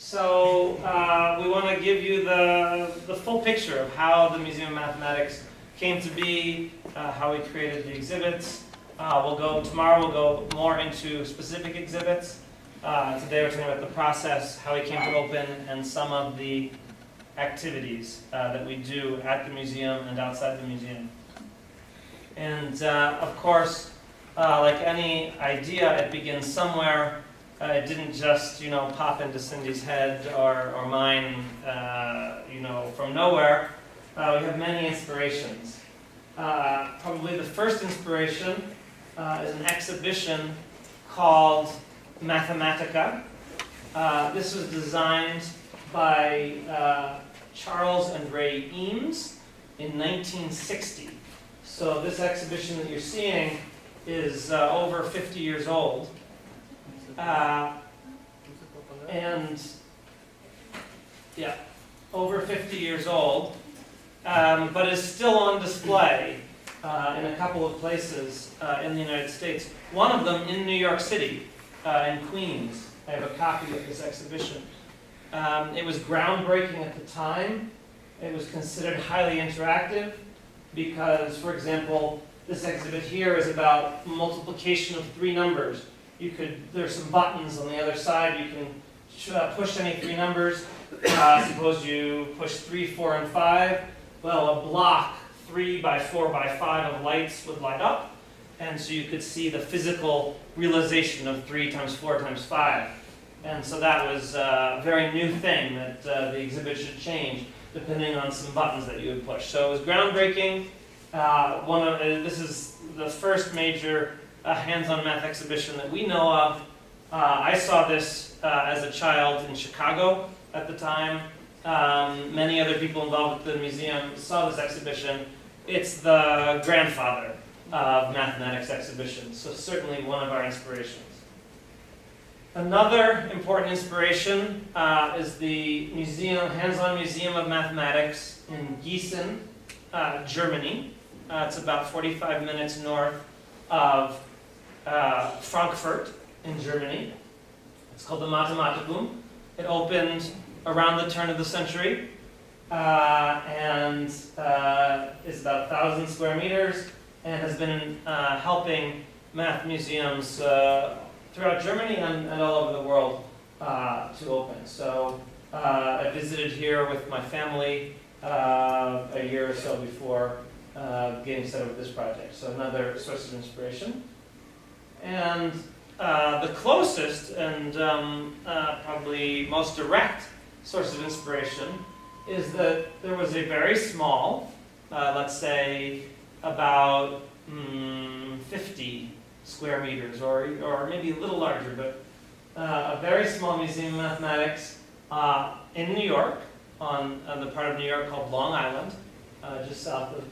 So we want to give you the full picture of how the Museum of Mathematics came to be, how we created the exhibits. Tomorrow we'll go more into specific exhibits. Today we're talking about the process, how we came to open, and some of the activities that we do at the museum and outside the museum. And of course, like any idea, it begins somewhere. It didn't just, pop into Cindy's head or mine, from nowhere. We have many inspirations. Probably the first inspiration is an exhibition called Mathematica. This was designed by Charles and Ray Eames in 1960. So this exhibition that you're seeing is over 50 years old. Over 50 years old, but is still on display in a couple of places in the United States. One of them in New York City, in Queens. I have a copy of this exhibition. It was groundbreaking at the time. It was considered highly interactive because, for example, this exhibit here is about multiplication of three numbers. There's some buttons on the other side. You can push any three numbers. Suppose you push 3, 4, and 5. Well, a block 3 by 4 by 5 of lights would light up. And so you could see the physical realization of 3 times 4 times 5. And so that was a very new thing that the exhibit should change depending on some buttons that you would push. So it was groundbreaking. This is the first major hands-on math exhibition that we know of. I saw this as a child in Chicago at the time. Many other people involved with the museum saw this exhibition. It's the grandfather of mathematics exhibitions, so certainly one of our inspirations. Another important inspiration is the hands-on Museum of Mathematics in Giessen, Germany. It's about 45 minutes north of Frankfurt in Germany. It's called the Mathematicum. It opened around the turn of the century and is about 1,000 square meters and has been helping math museums throughout Germany and all over the world to open. So I visited here with my family a year or so before getting started with this project. So another source of inspiration. And the closest and probably most direct source of inspiration is that there was a very small, let's say about 50 square meters, or maybe a little larger, but a very small museum of mathematics in New York, on the part of New York called Long Island, just south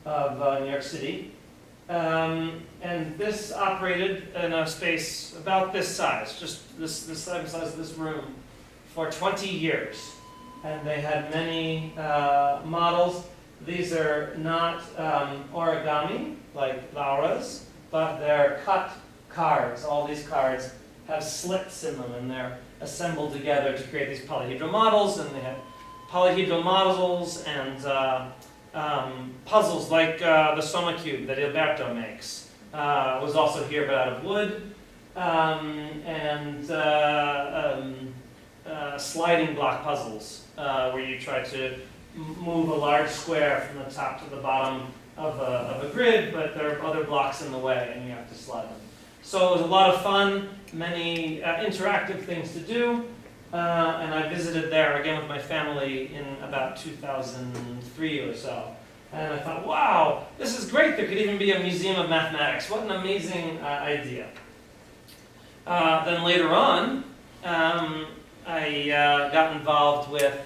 of New York City. And this operated in a space about this size, just this size of this room, for 20 years. And they had many models. These are not origami, like Laura's, but they're cut cards. All these cards have slits in them, and they're assembled together to create these polyhedral models. And they have polyhedral models and puzzles like the Soma cube that Alberto makes. Was also here, but out of wood. Sliding block puzzles, where you try to move a large square from the top to the bottom of a grid, but there are other blocks in the way, and you have to slide them. So it was a lot of fun, many interactive things to do, and I visited there again with my family in about 2003 or so. And I thought, wow, this is great. There could even be a museum of mathematics. What an amazing idea. Then later on, I got involved with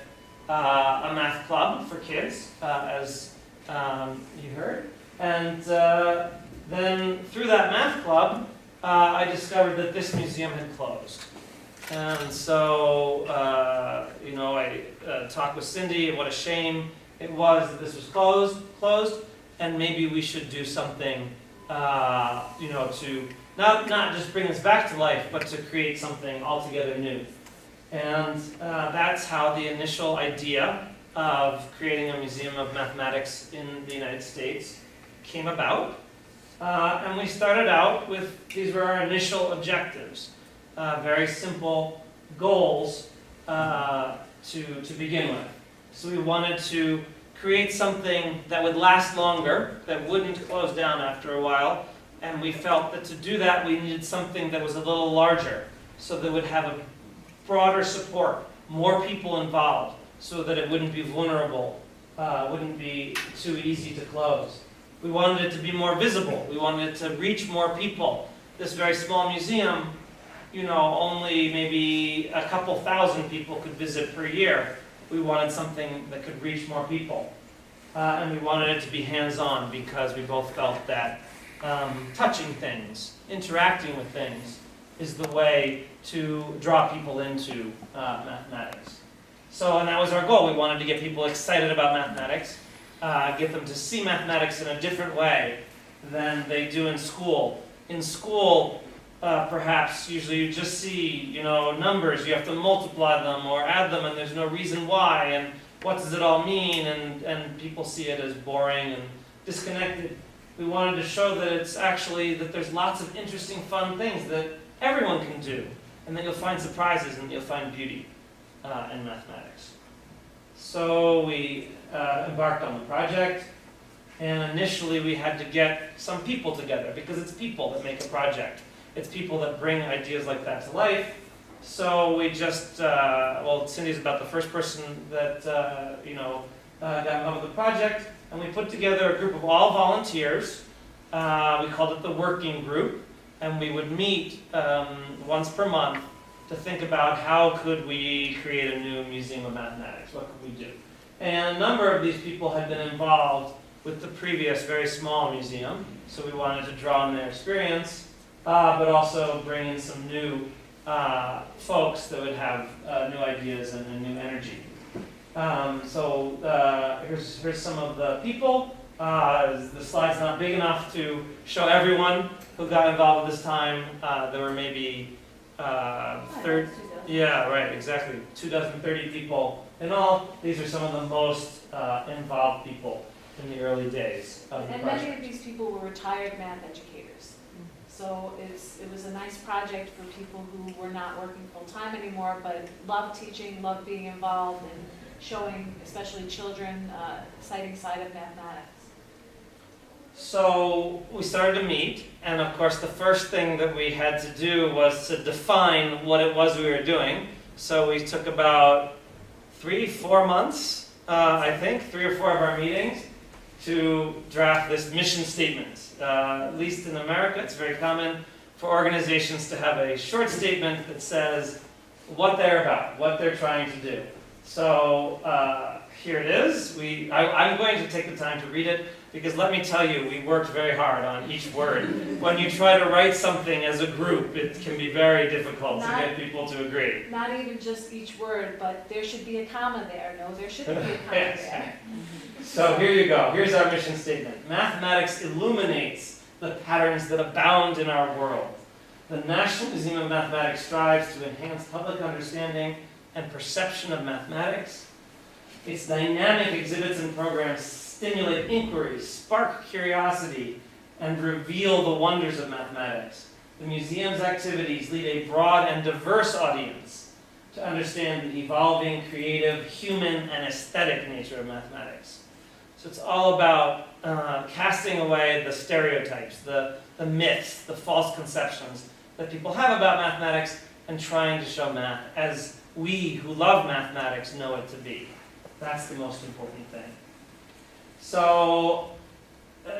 a math club for kids, as you heard. And then through that math club, I discovered that this museum had closed. And so, I talked with Cindy, and what a shame it was that this was closed, and maybe we should do something, to not just bring this back to life, but to create something altogether new. And that's how the initial idea of creating a museum of mathematics in the United States came about. And we started out with, these were our initial objectives, very simple goals to begin with. So we wanted to create something that would last longer, that wouldn't close down after a while, and we felt that to do that we needed something that was a little larger, so that it would have a broader support, more people involved, so that it wouldn't be vulnerable, wouldn't be too easy to close. We wanted it to be more visible. We wanted it to reach more people. This very small museum, you know, only maybe a couple thousand people could visit per year. We wanted something that could reach more people. And we wanted it to be hands-on because we both felt that touching things, interacting with things, is the way to draw people into mathematics. So, and that was our goal. We wanted to get people excited about mathematics, get them to see mathematics in a different way than they do in school. In school, perhaps, usually you just see, you know, numbers. You have to multiply them or add them, and there's no reason why, and what does it all mean, and people see it as boring and disconnected. We wanted to show that it's actually, that there's lots of interesting, fun things that everyone can do, and that you'll find surprises and you'll find beauty in mathematics. So we embarked on the project, and initially we had to get some people together, because it's people that make a project. It's people that bring ideas like that to life. So we just, well, Cindy's about the first person that, got involved with the project, and we put together a group of all volunteers. We called it the working group, and we would meet once per month to think about how could we create a new museum of mathematics, what could we do. And a number of these people had been involved with the previous very small museum, so we wanted to draw on their experience, but also bring in some new folks that would have new ideas and a new energy. Here's some of the people. The slide's not big enough to show everyone who got involved at this time. There were maybe 30, yeah, right, exactly, 30 people in all. These are some of the most involved people in the early days of the project. Many of these people were retired math educators. So it was a nice project for people who were not working full-time anymore, but loved teaching, loved being involved, and showing, especially children, exciting side of mathematics. So we started to meet, and of course the first thing that we had to do was to define what it was we were doing. So we took about 3-4 months, I think, 3 or 4 of our meetings, to draft this mission statement. At least in America, it's very common for organizations to have a short statement that says what they're about, what they're trying to do. So here it is. I'm going to take the time to read it, because let me tell you, we worked very hard on each word. When you try to write something as a group, it can be very difficult to get people to agree. Not even just each word, but there should be a comma there. No, there shouldn't be a comma there. So here you go. Here's our mission statement. Mathematics illuminates the patterns that abound in our world. The National Museum of Mathematics strives to enhance public understanding and perception of mathematics. Its dynamic exhibits and programs stimulate inquiry, spark curiosity, and reveal the wonders of mathematics. The museum's activities lead a broad and diverse audience to understand the evolving, creative, human, and aesthetic nature of mathematics. So it's all about casting away the stereotypes, the myths, the false conceptions that people have about mathematics, and trying to show math as we who love mathematics know it to be. That's the most important thing. So,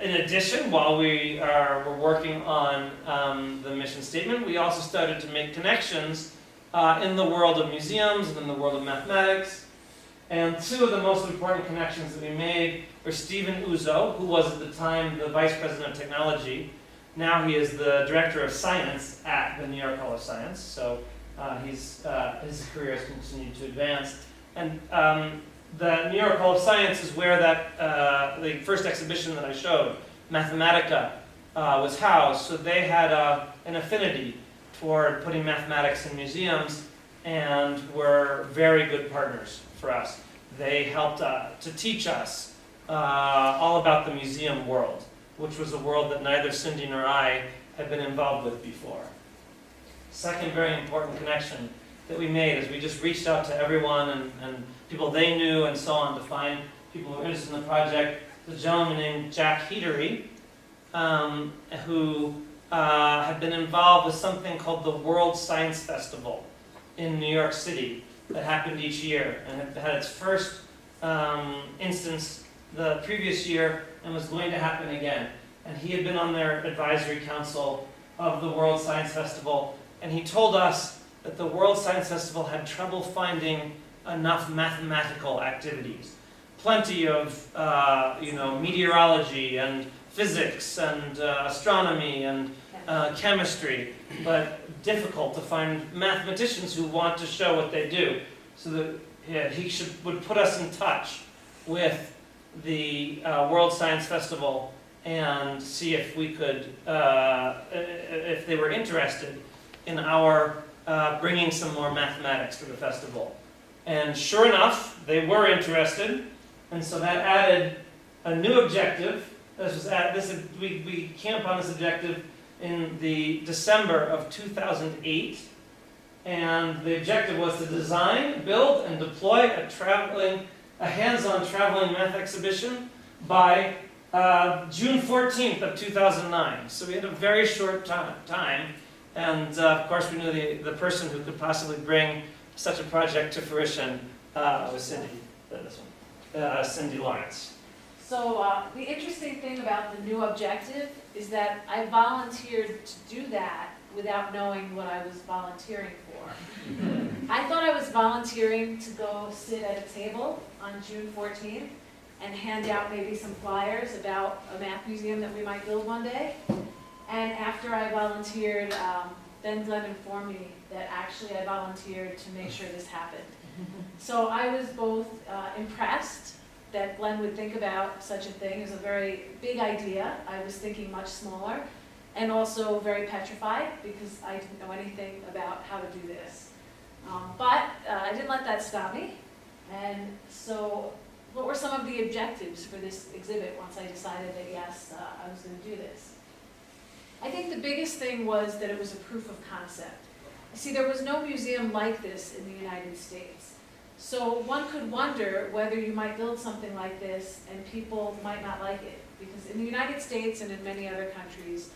in addition, while we were working on the mission statement, we also started to make connections in the world of museums and in the world of mathematics. And 2 of the most important connections that we made were Stephen Uzo, who was at the time the Vice President of Technology. Now he is the Director of Science at the New York Hall of Science. So his career has continued to advance. And the New York Hall of Science is where the first exhibition that I showed, Mathematica, was housed. So they had an affinity toward putting mathematics in museums. and were very good partners for us. They helped to teach us all about the museum world, which was a world that neither Cindy nor I had been involved with before. Second very important connection that we made is we just reached out to everyone and people they knew and so on to find people who were interested in the project. There's a gentleman named Jack Heatery, who had been involved with something called the World Science Festival in New York City that happened each year and had its first instance the previous year and was going to happen again. And he had been on their advisory council of the World Science Festival, and he told us that the World Science Festival had trouble finding enough mathematical activities. Plenty of meteorology and physics and astronomy and chemistry, but difficult to find mathematicians who want to show what they do. So that he would put us in touch with the World Science Festival and see if we could, if they were interested in our bringing some more mathematics to the festival. And sure enough, they were interested, and so that added a new objective. We camped on this objective in the December of 2008, and the objective was to design, build, and deploy a hands-on traveling math exhibition by June 14th of 2009. So we had a very short time, and of course we knew the person who could possibly bring such a project to fruition was Cindy Lawrence. So the interesting thing about the new objective is that I volunteered to do that without knowing what I was volunteering for. I thought I was volunteering to go sit at a table on June 14th and hand out maybe some flyers about a math museum that we might build one day. And after I volunteered, then Glen informed me that actually I volunteered to make sure this happened. So I was both impressed that Glen would think about such a thing. It was a very big idea. I was thinking much smaller, and also very petrified because I didn't know anything about how to do this. But I didn't let that stop me. And so what were some of the objectives for this exhibit once I decided that yes, I was going to do this? I think the biggest thing was that it was a proof of concept. See, there was no museum like this in the United States. So one could wonder whether you might build something like this and people might not like it. Because in the United States and in many other countries,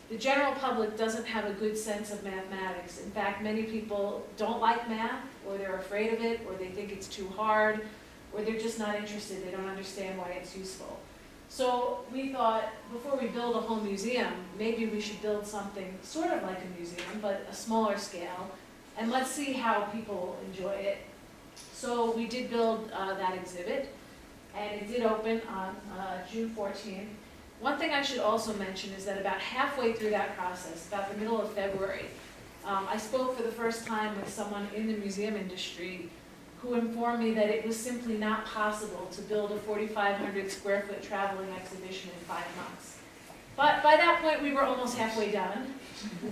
the general public doesn't have a good sense of mathematics. In fact, many people don't like math, or they're afraid of it, or they think it's too hard, or they're just not interested. They don't understand why it's useful. So we thought, before we build a whole museum, maybe we should build something sort of like a museum, but a smaller scale, and let's see how people enjoy it. So we did build that exhibit, and it did open on June 14th. One thing I should also mention is that about halfway through that process, about the middle of February, I spoke for the first time with someone in the museum industry who informed me that it was simply not possible to build a 4,500 square foot traveling exhibition in 5 months. But by that point, we were almost halfway done.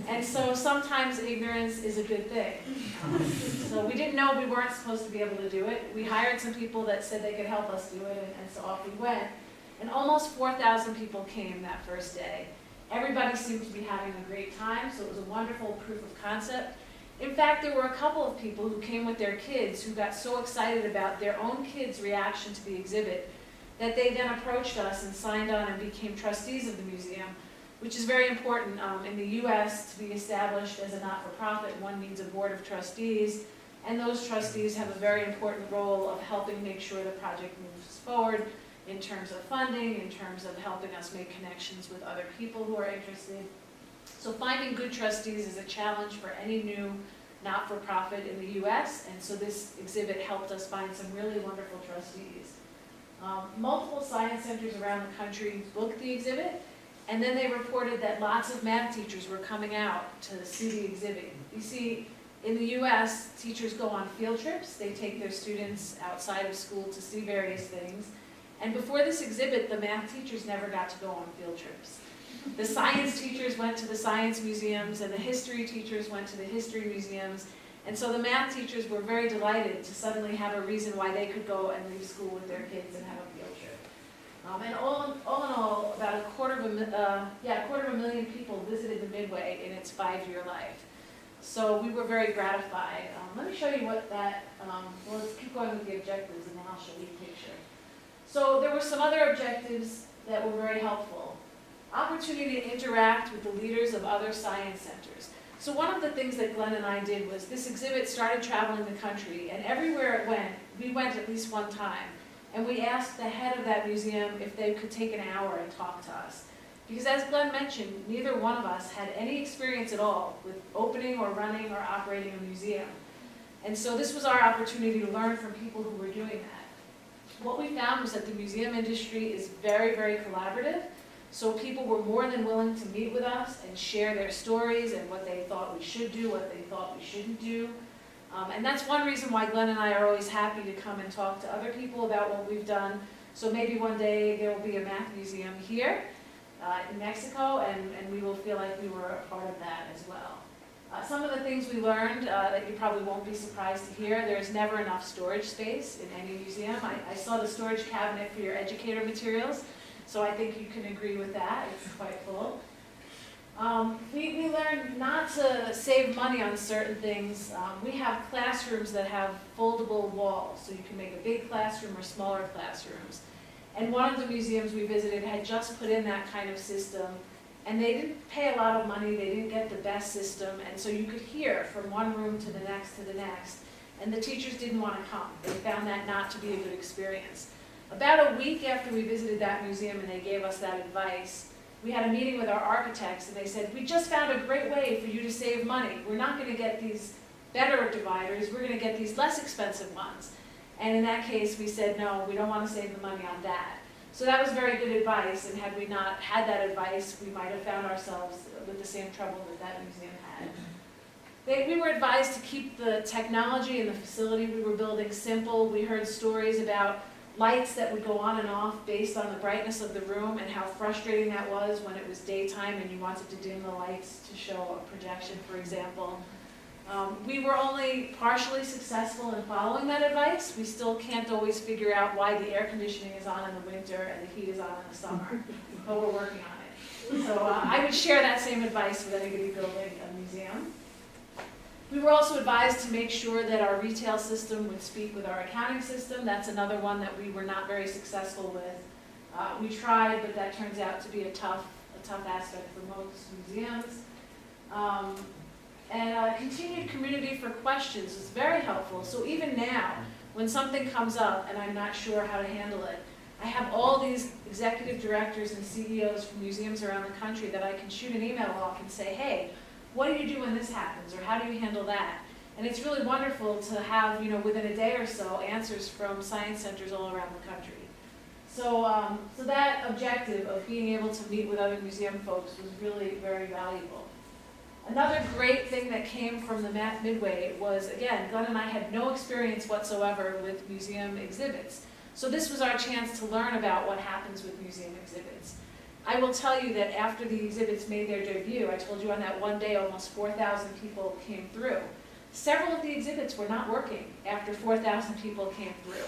And so sometimes ignorance is a good thing. So we didn't know we weren't supposed to be able to do it. We hired some people that said they could help us do it, and so off we went. And almost 4,000 people came that first day. Everybody seemed to be having a great time, so it was a wonderful proof of concept. In fact, there were a couple of people who came with their kids who got so excited about their own kids' reaction to the exhibit that they then approached us and signed on and became trustees of the museum, which is very important. In the US, to be established as a not-for-profit, one needs a board of trustees, and those trustees have a very important role of helping make sure the project moves forward in terms of funding, in terms of helping us make connections with other people who are interested. So finding good trustees is a challenge for any new not-for-profit in the US, and so this exhibit helped us find some really wonderful trustees. Multiple science centers around the country booked the exhibit, and then they reported that lots of math teachers were coming out to see the exhibit. You see, in the US, teachers go on field trips. They take their students outside of school to see various things. And before this exhibit, the math teachers never got to go on field trips. The science teachers went to the science museums, and the history teachers went to the history museums, And so the math teachers were very delighted to suddenly have a reason why they could go and leave school with their kids and have a field trip. And all in all, about a quarter of a million people visited the Midway in its 5-year life. So we were very gratified. Let me show you what that, well, let's keep going with the objectives and then I'll show you the picture. So there were some other objectives that were very helpful. Opportunity to interact with the leaders of other science centers. So one of the things that Glen and I did was this exhibit started traveling the country, and everywhere it went, we went at least one time, and we asked the head of that museum if they could take an hour and talk to us. Because as Glen mentioned, neither one of us had any experience at all with opening or running or operating a museum. And so this was our opportunity to learn from people who were doing that. What we found was that the museum industry is very, very collaborative. So people were more than willing to meet with us and share their stories and what they thought we should do, what they thought we shouldn't do. And that's one reason why Glen and I are always happy to come and talk to other people about what we've done. So maybe one day there will be a math museum here in Mexico, and we will feel like we were a part of that as well. Some of the things we learned that you probably won't be surprised to hear, there's never enough storage space in any museum. I saw the storage cabinet for your educator materials. So I think you can agree with that. It's quite full. We learned not to save money on certain things. We have classrooms that have foldable walls, so you can make a big classroom or smaller classrooms. And one of the museums we visited had just put in that kind of system, and they didn't pay a lot of money, they didn't get the best system, and so you could hear from one room to the next, and the teachers didn't want to come. They found that not to be a good experience. About a week after we visited that museum and they gave us that advice, we had a meeting with our architects and they said, we just found a great way for you to save money. We're not going to get these better dividers, we're going to get these less expensive ones. And in that case, we said, no, we don't want to save the money on that. So that was very good advice, and had we not had that advice, we might have found ourselves with the same trouble that that museum had. We were advised to keep the technology and the facility we were building simple. We heard stories about lights that would go on and off based on the brightness of the room and how frustrating that was when it was daytime and you wanted to dim the lights to show a projection, for example. We were only partially successful in following that advice. We still can't always figure out why the air conditioning is on in the winter and the heat is on in the summer, but we're working on it. So I would share that same advice with anybody building a museum. We were also advised to make sure that our retail system would speak with our accounting system. That's another one that we were not very successful with. We tried, but that turns out to be a tough aspect for most museums. And continued community for questions is very helpful. So even now, when something comes up and I'm not sure how to handle it, I have all these executive directors and CEOs from museums around the country that I can shoot an email off and say, hey, what do you do when this happens, or how do you handle that? And it's really wonderful to have, within a day or so, answers from science centers all around the country. So, so that objective of being able to meet with other museum folks was really very valuable. Another great thing that came from the Math Midway was, again, Glen and I had no experience whatsoever with museum exhibits. So this was our chance to learn about what happens with museum exhibits. I will tell you that after the exhibits made their debut, I told you on that one day almost 4,000 people came through. Several of the exhibits were not working after 4,000 people came through.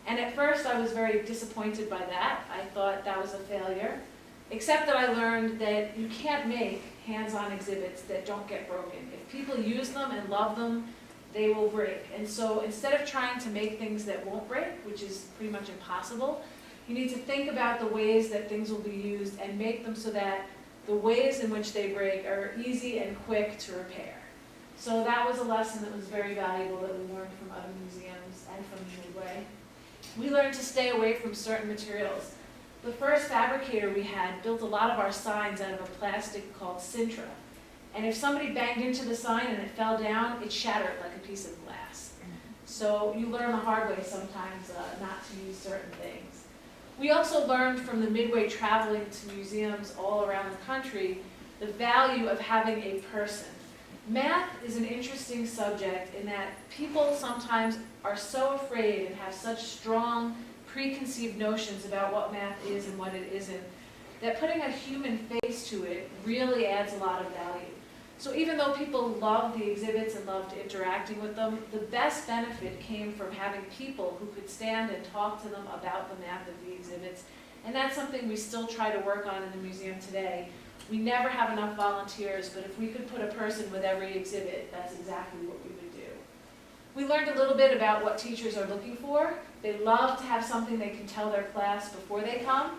And at first I was very disappointed by that. I thought that was a failure. Except that I learned that you can't make hands-on exhibits that don't get broken. If people use them and love them, they will break. And so instead of trying to make things that won't break, which is pretty much impossible, you need to think about the ways that things will be used and make them so that the ways in which they break are easy and quick to repair. So that was a lesson that was very valuable that we learned from other museums and from Midway. We learned to stay away from certain materials. The first fabricator we had built a lot of our signs out of a plastic called Sintra. And if somebody banged into the sign and it fell down, it shattered like a piece of glass. So you learn the hard way sometimes not to use certain things. We also learned from the Midway traveling to museums all around the country the value of having a person. Math is an interesting subject in that people sometimes are so afraid and have such strong preconceived notions about what math is and what it isn't, that putting a human face to it really adds a lot of value. So even though people loved the exhibits and loved interacting with them, the best benefit came from having people who could stand and talk to them about the math of the exhibits. And that's something we still try to work on in the museum today. We never have enough volunteers, but if we could put a person with every exhibit, that's exactly what we would do. We learned a little bit about what teachers are looking for. They love to have something they can tell their class before they come.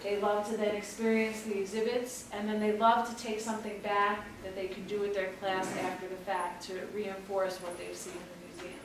They love to then experience the exhibits, and then they love to take something back that they can do with their class after the fact to reinforce what they've seen in the museum.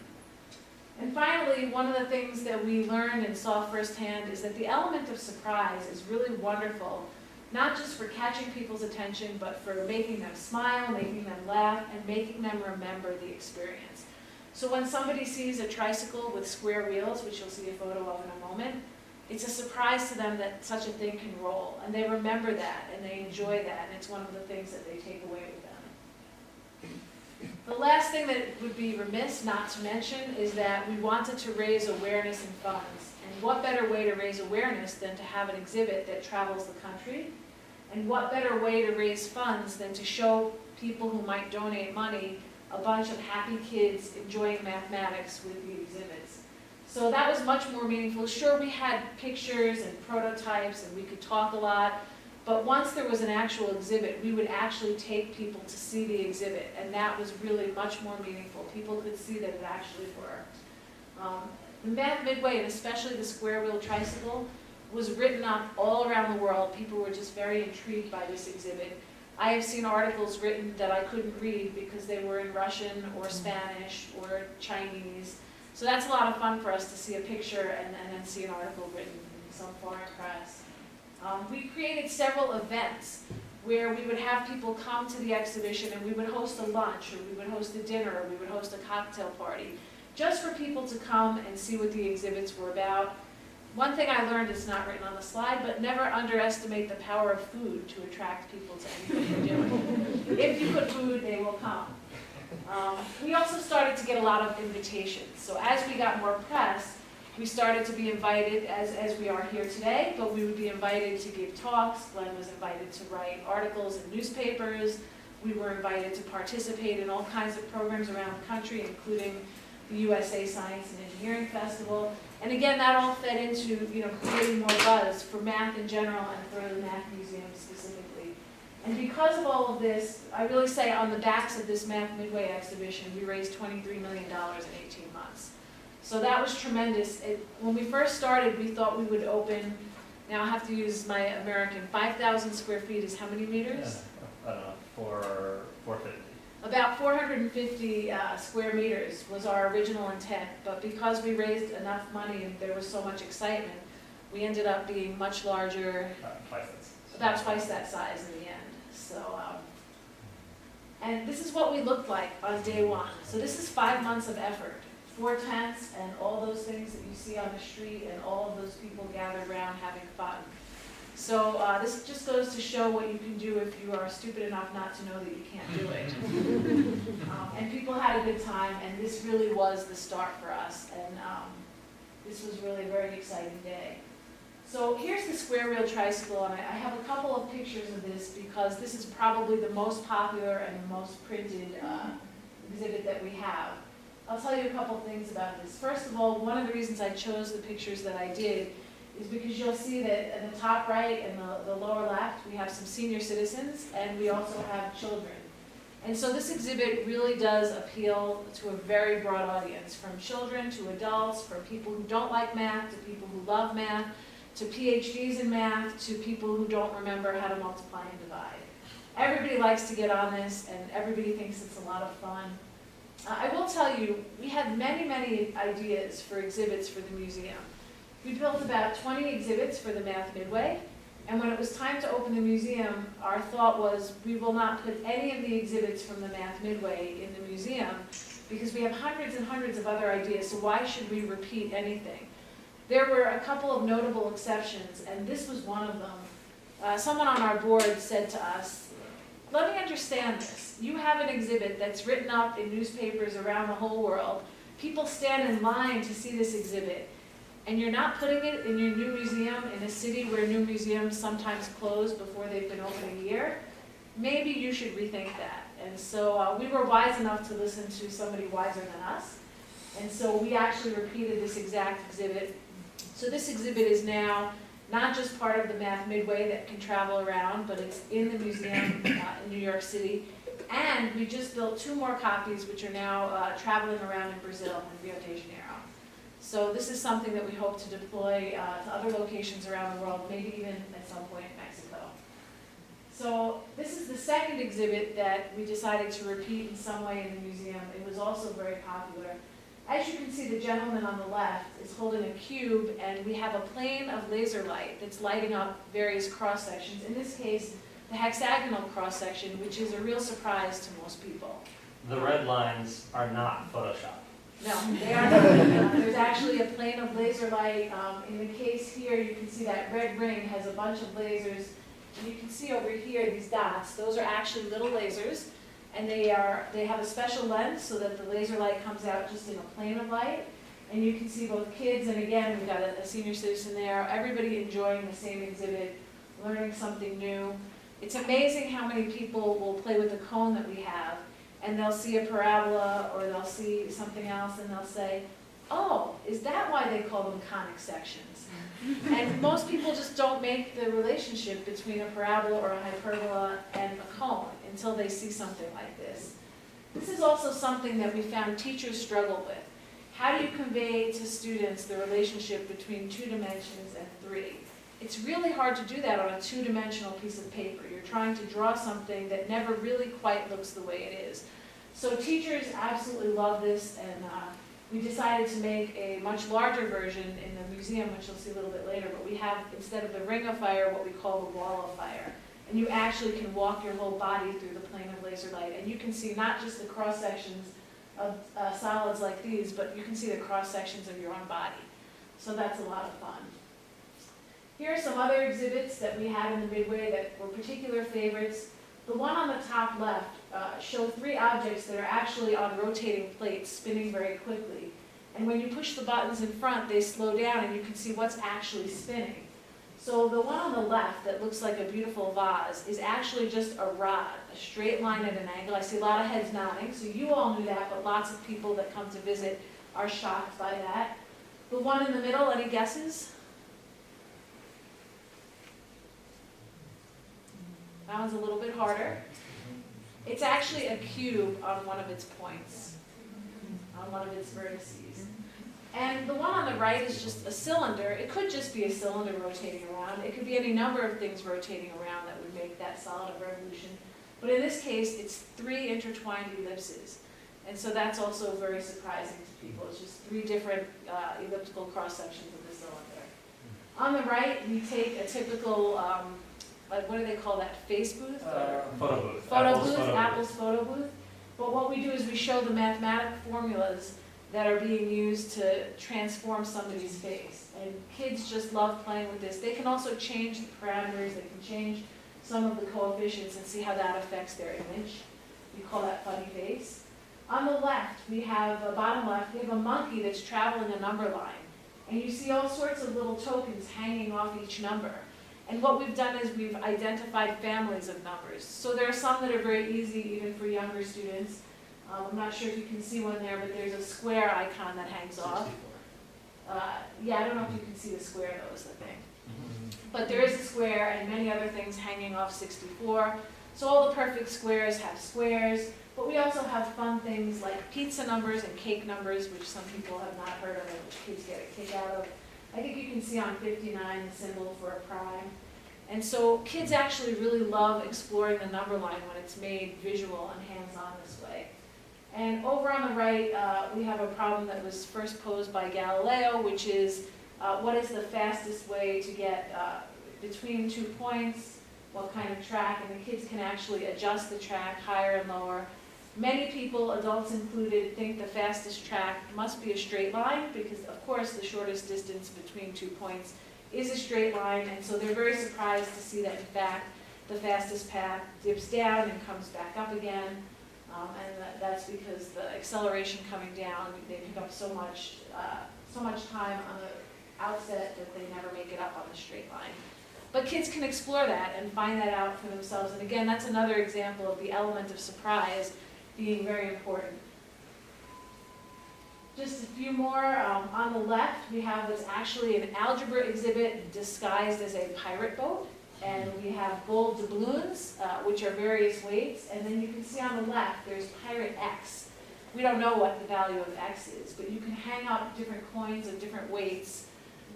And finally, one of the things that we learned and saw firsthand is that the element of surprise is really wonderful, not just for catching people's attention, but for making them smile, making them laugh, and making them remember the experience. So when somebody sees a tricycle with square wheels, which you'll see a photo of in a moment, it's a surprise to them that such a thing can roll, and they remember that, and they enjoy that, and it's one of the things that they take away with them. The last thing that would be remiss not to mention is that we wanted to raise awareness and funds, and what better way to raise awareness than to have an exhibit that travels the country, and what better way to raise funds than to show people who might donate money a bunch of happy kids enjoying mathematics with the exhibits. So that was much more meaningful. Sure, we had pictures and prototypes and we could talk a lot, but once there was an actual exhibit, we would actually take people to see the exhibit, and that was really much more meaningful. People could see that it actually worked. The Math Midway, and especially the square wheel tricycle, was written up all around the world. People were just very intrigued by this exhibit. I have seen articles written that I couldn't read because they were in Russian or Spanish or Chinese. So that's a lot of fun for us to see a picture and then see an article written in some foreign press. We created several events where we would have people come to the exhibition, and we would host a lunch, or we would host a dinner, or we would host a cocktail party, just for people to come and see what the exhibits were about. One thing I learned, it's not written on the slide, but never underestimate the power of food to attract people to anything you're doing. If you put food, they will come. We also started to get a lot of invitations. So as we got more press, we started to be invited, as we are here today, but we would be invited to give talks. Glen was invited to write articles in newspapers. We were invited to participate in all kinds of programs around the country, including the USA Science and Engineering Festival. And again, that all fed into creating more buzz for math in general and for the Math Museum specifically. And because of all of this, I really say on the backs of this Math Midway exhibition, we raised $23 million in 18 months. So that was tremendous. When we first started, we thought we would open, now I have to use my American, 5,000 square feet is how many meters? I don't know, 450. About 450 square meters was our original intent, but because we raised enough money and there was so much excitement, we ended up being much larger, about twice that size in the end. So, and this is what we looked like on day one. So this is 5 months of effort, 4 tents and all those things that you see on the street and all of those people gathered around having fun. So this just goes to show what you can do if you are stupid enough not to know that you can't do it. And people had a good time, and this really was the start for us. And this was really a very exciting day. So here's the square wheel tricycle, and I have a couple of pictures of this because this is probably the most popular and the most printed exhibit that we have. I'll tell you a couple things about this. First of all, one of the reasons I chose the pictures that I did is because you'll see that in the top right and the lower left, we have some senior citizens, and we also have children. And so this exhibit really does appeal to a very broad audience, from children to adults, from people who don't like math to people who love math, to PhDs in math, to people who don't remember how to multiply and divide. Everybody likes to get on this, and everybody thinks it's a lot of fun. I will tell you, we had many, many ideas for exhibits for the museum. We built about 20 exhibits for the Math Midway, and when it was time to open the museum, our thought was we will not put any of the exhibits from the Math Midway in the museum because we have hundreds and hundreds of other ideas, so why should we repeat anything? There were a couple of notable exceptions, and this was one of them. Someone on our board said to us, let me understand this. You have an exhibit that's written up in newspapers around the whole world. People stand in line to see this exhibit. And you're not putting it in your new museum in a city where new museums sometimes close before they've been open a year. maybe you should rethink that. And so we were wise enough to listen to somebody wiser than us. And so we actually repeated this exact exhibit. So this exhibit is now not just part of the Math Midway that can travel around, but it's in the museum in New York City. And we just built 2 more copies, which are now traveling around in Brazil and Rio de Janeiro. So this is something that we hope to deploy to other locations around the world, maybe even at some point in Mexico. So this is the second exhibit that we decided to repeat in some way in the museum. It was also very popular. As you can see, the gentleman on the left is holding a cube, and we have a plane of laser light that's lighting up various cross-sections. In this case, the hexagonal cross-section, which is a real surprise to most people. The red lines are not Photoshop. No, they are not. There's actually a plane of laser light. In the case here, you can see that red ring has a bunch of lasers. And you can see over here these dots. Those are actually little lasers. And they have a special lens so that the laser light comes out just in a plane of light. And you can see both kids, and again, we've got a senior citizen there, everybody enjoying the same exhibit, learning something new. It's amazing how many people will play with the cone that we have, and they'll see a parabola or they'll see something else and they'll say, oh, is that why they call them conic sections? And most people just don't make the relationship between a parabola or a hyperbola and a cone until they see something like this. This is also something that we found teachers struggle with. How do you convey to students the relationship between 2 dimensions and 3? It's really hard to do that on a 2-dimensional piece of paper. You're trying to draw something that never really quite looks the way it is. So teachers absolutely love this, and we decided to make a much larger version in the museum, which you'll see a little bit later, but we have, instead of the ring of fire, what we call the wall of fire. And you actually can walk your whole body through the plane of laser light, and you can see not just the cross-sections of solids like these, but you can see the cross-sections of your own body. So that's a lot of fun. Here are some other exhibits that we had in the Midway that were particular favorites. The one on the top left show 3 objects that are actually on rotating plates, spinning very quickly. And when you push the buttons in front, they slow down and you can see what's actually spinning. So the one on the left that looks like a beautiful vase is actually just a rod, a straight line at an angle. I see a lot of heads nodding, so you all knew that, but lots of people that come to visit are shocked by that. The one in the middle, any guesses? That one's a little bit harder. It's actually a cube on one of its points, on one of its vertices. And the one on the right is just a cylinder. It could just be a cylinder rotating around. It could be any number of things rotating around that would make that solid a revolution. But in this case, it's 3 intertwined ellipses. And so that's also very surprising to people. It's just 3 different elliptical cross-sections of the cylinder. On the right, we take a typical what do they call that, face booth? Photo booth. Photo booth, Apple's photo booth. But what we do is we show the mathematical formulas that are being used to transform somebody's face. And kids just love playing with this. They can also change the parameters, they can change some of the coefficients and see how that affects their image. We call that funny face. On the left, we have, bottom left, we have a monkey that's traveling a number line. And you see all sorts of little tokens hanging off each number. And what we've done is we've identified families of numbers. So there are some that are very easy even for younger students. I'm not sure if you can see one there, but there's a square icon that hangs off. Yeah, I don't know if you can see the square though, is the thing. But there is a square and many other things hanging off 64. So all the perfect squares have squares, but we also have fun things like pizza numbers and cake numbers, which some people have not heard of and which kids get a kick out of. I think you can see on 59 the symbol for a prime. And so kids actually really love exploring the number line when it's made visual and hands-on this way. And over on the right, we have a problem that was first posed by Galileo, which is what is the fastest way to get between 2 points, what kind of track, and the kids can actually adjust the track higher and lower. Many people, adults included, think the fastest track must be a straight line because, of course, the shortest distance between 2 points is a straight line, and so they're very surprised to see that, in fact, the fastest path dips down and comes back up again, and that's because the acceleration coming down, they pick up so much time on the outset that they never make it up on the straight line. But kids can explore that and find that out for themselves. And again, that's another example of the element of surprise being very important. Just a few more. On the left, we have what's actually an algebra exhibit disguised as a pirate boat. And we have gold doubloons, which are various weights. And then you can see on the left, there's Pirate X. We don't know what the value of X is, but you can hang up different coins of different weights.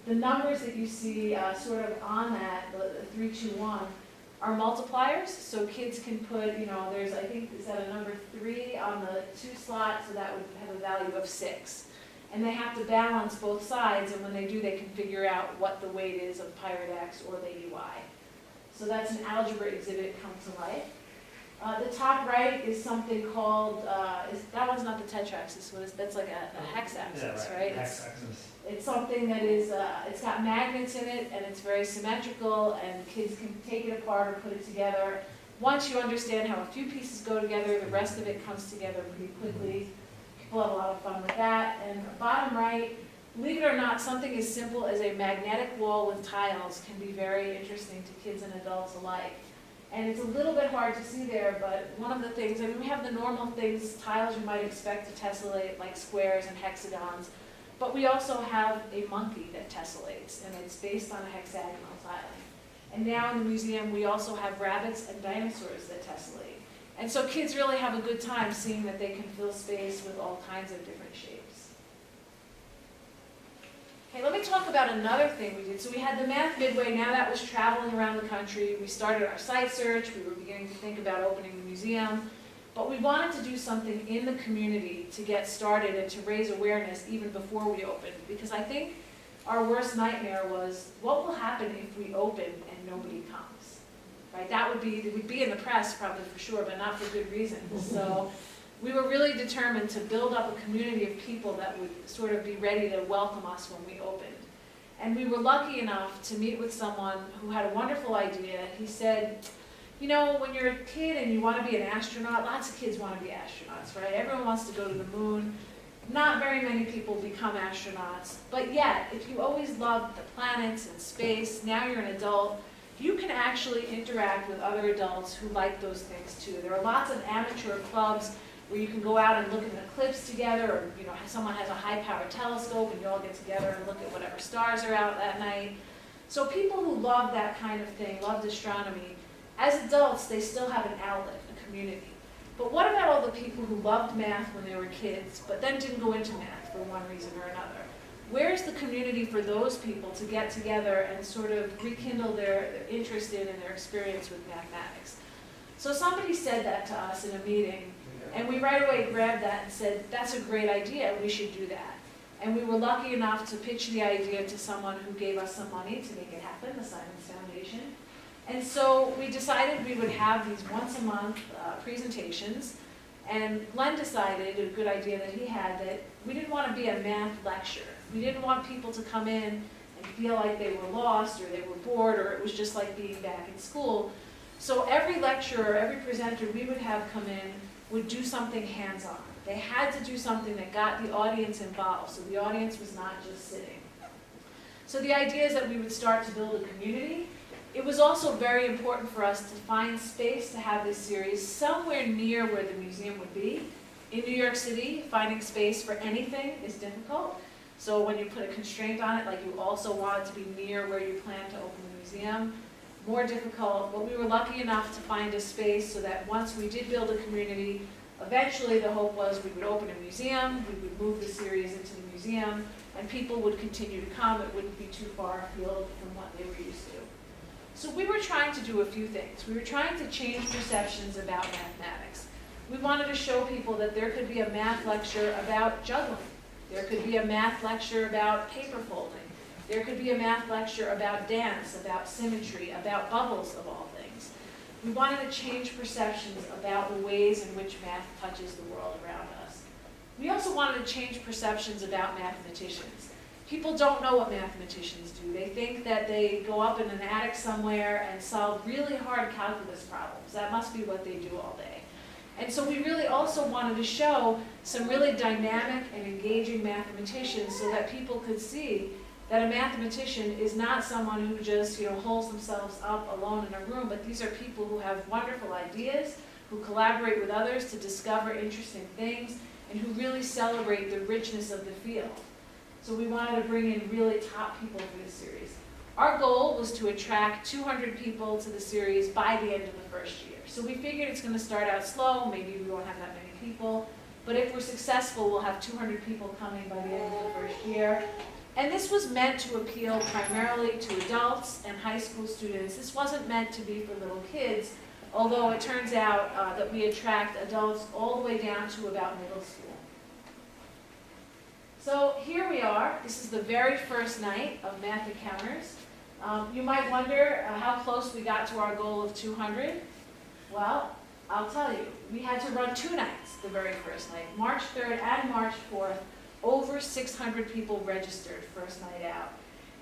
The numbers that you see sort of on that, the 3, 2, 1, are multipliers. So kids can put, there's, I think, is that a number 3 on the 2 slot, so that would have a value of 6. And they have to balance both sides, and when they do, they can figure out what the weight is of Pirate X or the EY. So that's an algebra exhibit come to life. The top right is something called, that one's not the tetraxis, that's like a hexaxis, right? It's something that is, it's got magnets in it, and it's very symmetrical, and kids can take it apart or put it together. Once you understand how a few pieces go together, the rest of it comes together pretty quickly. People have a lot of fun with that. And bottom right, believe it or not, something as simple as a magnetic wall with tiles can be very interesting to kids and adults alike. And it's a little bit hard to see there, but one of the things, we have the normal things, tiles you might expect to tessellate, like squares and hexagons, but we also have a monkey that tessellates, and it's based on a hexagonal tile. And now in the museum, we also have rabbits and dinosaurs that tessellate. And so kids really have a good time seeing that they can fill space with all kinds of different shapes. Okay, let me talk about another thing we did. So we had the Math Midway. Now that was traveling around the country. We started our site search. We were beginning to think about opening the museum. But we wanted to do something in the community to get started and to raise awareness even before we opened. Because I think our worst nightmare was, what will happen if we open and nobody comes? Right? It would be in the press probably for sure, but not for good reason. So we were really determined to build up a community of people that would sort of be ready to welcome us when we opened. And we were lucky enough to meet with someone who had a wonderful idea. He said, when you're a kid and you want to be an astronaut, lots of kids want to be astronauts, right? Everyone wants to go to the moon. Not very many people become astronauts. But yet, if you always loved the planets and space, now you're an adult, you can actually interact with other adults who like those things too. There are lots of amateur clubs where you can go out and look at an eclipse together, or someone has a high-powered telescope and you all get together and look at whatever stars are out that night. So people who love that kind of thing, loved astronomy, as adults they still have an outlet, a community. But what about all the people who loved math when they were kids, but then didn't go into math for one reason or another? Where's the community for those people to get together and sort of rekindle their interest in and their experience with mathematics? So somebody said that to us in a meeting, and we right away grabbed that and said, that's a great idea, we should do that. And we were lucky enough to pitch the idea to someone who gave us some money to make it happen, the Simons Foundation. And so we decided we would have these once-a-month presentations, and Glen decided, a good idea that he had, that we didn't want to be a math lecture. We didn't want people to come in and feel like they were lost, or they were bored, or it was just like being back in school. So every lecturer, every presenter we would have come in would do something hands-on. They had to do something that got the audience involved, so the audience was not just sitting. So the idea is that we would start to build a community. It was also very important for us to find space to have this series somewhere near where the museum would be. In New York City, finding space for anything is difficult. So when you put a constraint on it, like you also want it to be near where you plan to open the museum, more difficult. But we were lucky enough to find a space so that once we did build a community, eventually the hope was we would open a museum, we would move the series into the museum, and people would continue to come. It wouldn't be too far afield from what they were used to. So we were trying to do a few things. We were trying to change perceptions about mathematics. We wanted to show people that there could be a math lecture about juggling. There could be a math lecture about paper folding. There could be a math lecture about dance, about symmetry, about bubbles of all things. We wanted to change perceptions about the ways in which math touches the world around us. We also wanted to change perceptions about mathematicians. People don't know what mathematicians do. They think that they go up in an attic somewhere and solve really hard calculus problems. That must be what they do all day. And so we really also wanted to show some really dynamic and engaging mathematicians so that people could see that a mathematician is not someone who just, holds themselves up alone in a room, but these are people who have wonderful ideas, who collaborate with others to discover interesting things, and who really celebrate the richness of the field. So we wanted to bring in really top people for this series. Our goal was to attract 200 people to the series by the end of the first year. So we figured it's going to start out slow, maybe we won't have that many people, but if we're successful, we'll have 200 people coming by the end of the first year. And this was meant to appeal primarily to adults and high school students. This wasn't meant to be for little kids, although it turns out that we attract adults all the way down to about middle school. So here we are. This is the very first night of Math Encounters. You might wonder how close we got to our goal of 200. Well, I'll tell you, we had to run 2 nights the very first night. March 3rd and March 4th, over 600 people registered first night out.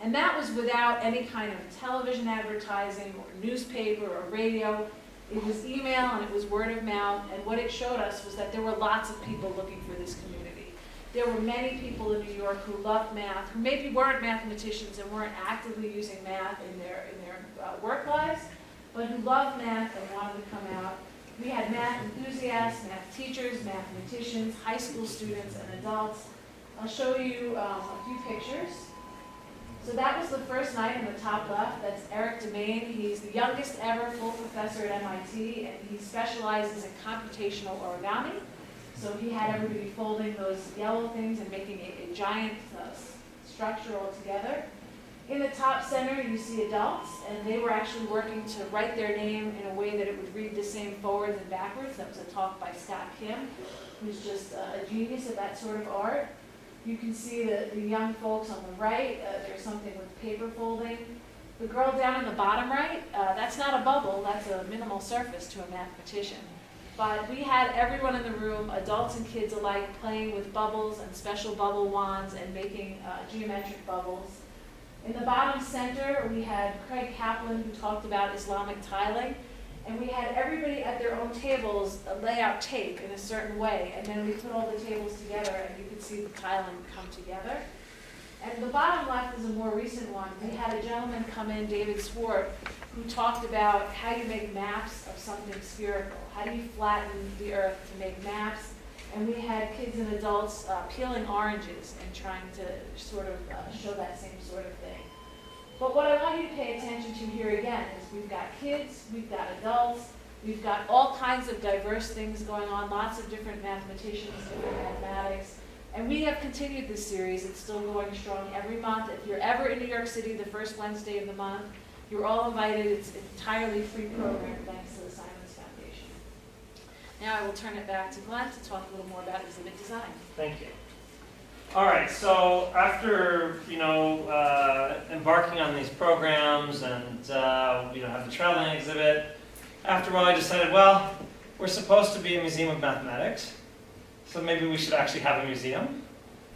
And that was without any kind of television advertising or newspaper or radio. It was email and it was word of mouth, and what it showed us was that there were lots of people looking for this community. There were many people in New York who loved math, who maybe weren't mathematicians and weren't actively using math in their work lives, but who loved math and wanted to come out. We had math enthusiasts, math teachers, mathematicians, high school students, and adults. I'll show you a few pictures. So that was the first night in the top left. That's Erik Demaine. He's the youngest ever full professor at MIT, and he specializes in computational origami. So he had everybody folding those yellow things and making a giant structure all together. In the top center, you see adults, and they were actually working to write their name in a way that it would read the same forwards and backwards. That was a talk by Scott Kim, who's just a genius at that sort of art. You can see the young folks on the right. There's something with paper folding. The girl down in the bottom right, that's not a bubble, that's a minimal surface to a mathematician. But we had everyone in the room, adults and kids alike, playing with bubbles and special bubble wands and making geometric bubbles. In the bottom center, we had Craig Kaplan, who talked about Islamic tiling. And we had everybody at their own tables lay out tape in a certain way. And then we put all the tables together, and you could see the tiling come together. And the bottom left is a more recent one. We had a gentleman come in, David Swart, who talked about how you make maps of something spherical. How do you flatten the earth to make maps? And we had kids and adults peeling oranges and trying to sort of show that same sort of thing. But what I want you to pay attention to here again is we've got kids, we've got adults, we've got all kinds of diverse things going on, lots of different mathematicians, different mathematics. And we have continued this series. It's still going strong every month. If you're ever in New York City the first Wednesday of the month, you're all invited. It's an entirely free program thanks to the Simons Foundation. Now I will turn it back to Glen to talk a little more about exhibit design. Thank you. All right, so after embarking on these programs and have the traveling exhibit, after a while I decided, well, we're supposed to be a museum of mathematics, so maybe we should actually have a museum.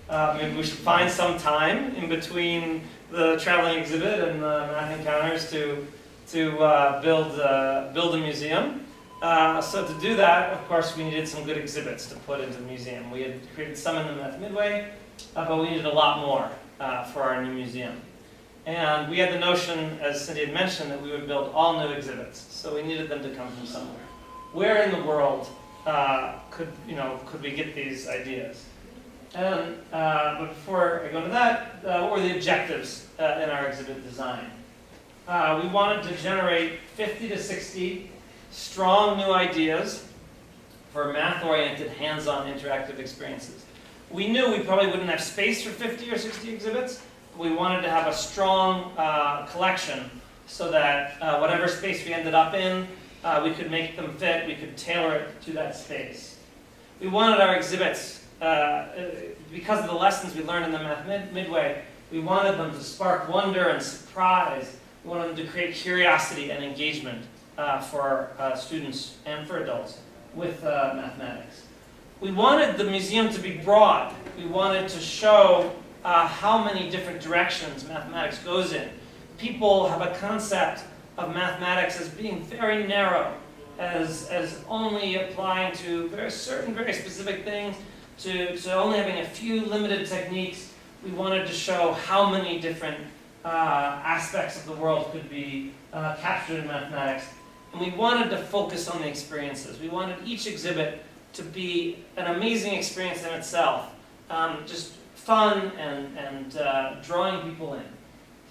Maybe we should find some time in between the traveling exhibit and the Math Encounters to build a museum. So to do that, of course, we needed some good exhibits to put into the museum. We had created some in the Math Midway, but we needed a lot more for our new museum. And we had the notion, as Cindy had mentioned, that we would build all new exhibits. So we needed them to come from somewhere. Where in the world could we get these ideas? And but before I go to that, what were the objectives in our exhibit design? We wanted to generate 50 to 60 strong new ideas for math-oriented, hands-on interactive experiences. We knew we probably wouldn't have space for 50 or 60 exhibits, but we wanted to have a strong collection so that whatever space we ended up in, we could make them fit, we could tailor it to that space. We wanted our exhibits, because of the lessons we learned in the Math Midway, we wanted them to spark wonder and surprise. We wanted them to create curiosity and engagement for students and for adults with mathematics. We wanted the museum to be broad. We wanted to show how many different directions mathematics goes in. People have a concept of mathematics as being very narrow, as only applying to very specific things, to only having a few limited techniques. We wanted to show how many different aspects of the world could be captured in mathematics. And we wanted to focus on the experiences. We wanted each exhibit to be an amazing experience in itself. Just fun and drawing people in.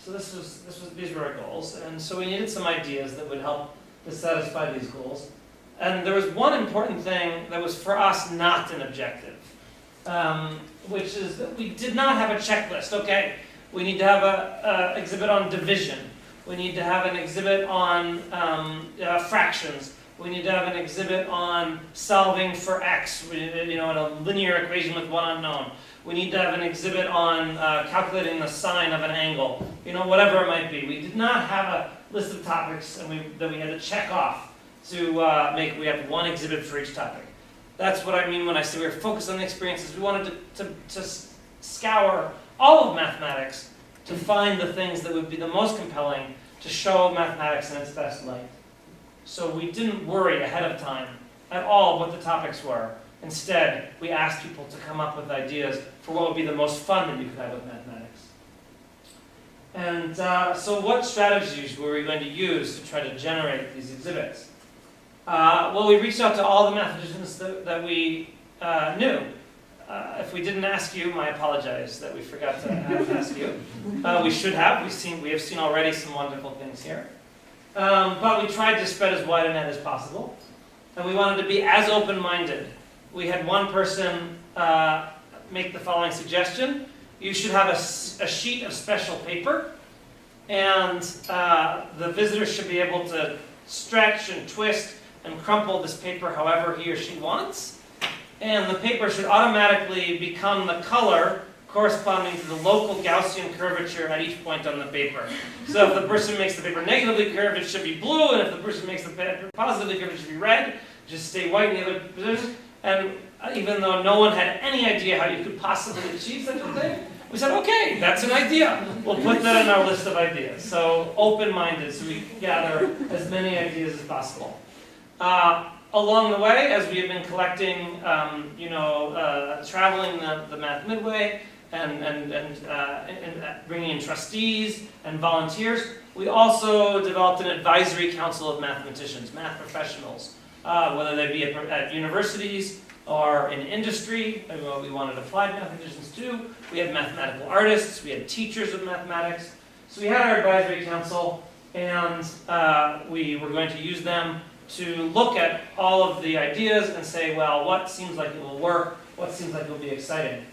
So these were our goals. And so we needed some ideas that would help to satisfy these goals. And there was one important thing that was for us not an objective, which is that we did not have a checklist. Okay, we need to have an exhibit on division. We need to have an exhibit on fractions. We need to have an exhibit on solving for x, in a linear equation with one unknown. We need to have an exhibit on calculating the sine of an angle, whatever it might be. We did not have a list of topics that we had to check off to we have one exhibit for each topic. That's what I mean when I say we were focused on the experiences. We wanted to scour all of mathematics to find the things that would be the most compelling to show mathematics in its best light. So we didn't worry ahead of time at all what the topics were. Instead, we asked people to come up with ideas for what would be the most fun that you could have with mathematics. And so what strategies were we going to use to try to generate these exhibits? Well, we reached out to all the mathematicians that we knew. If we didn't ask you, I apologize that we forgot to ask you. We should have. We have seen already some wonderful things here. But we tried to spread as wide a net as possible. And we wanted to be as open-minded. We had one person make the following suggestion. You should have a sheet of special paper. And the visitor should be able to stretch and twist and crumple this paper however he or she wants. And the paper should automatically become the color corresponding to the local Gaussian curvature at each point on the paper. So if the person makes the paper negatively curved, it should be blue, and if the person makes the paper positively curved, it should be red. Just stay white in the other position. And even though no one had any idea how you could possibly achieve such a thing, we said, okay, that's an idea. We'll put that in our list of ideas. So open-minded, so we gather as many ideas as possible. Along the way, as we have been collecting, traveling the Math Midway and bringing in trustees and volunteers, we also developed an advisory council of mathematicians, math professionals, whether they be at universities or in industry. We wanted applied mathematicians too. We had mathematical artists. We had teachers of mathematics. So we had our advisory council, and we were going to use them to look at all of the ideas and say, well, what seems like it will work? What seems like it will be exciting?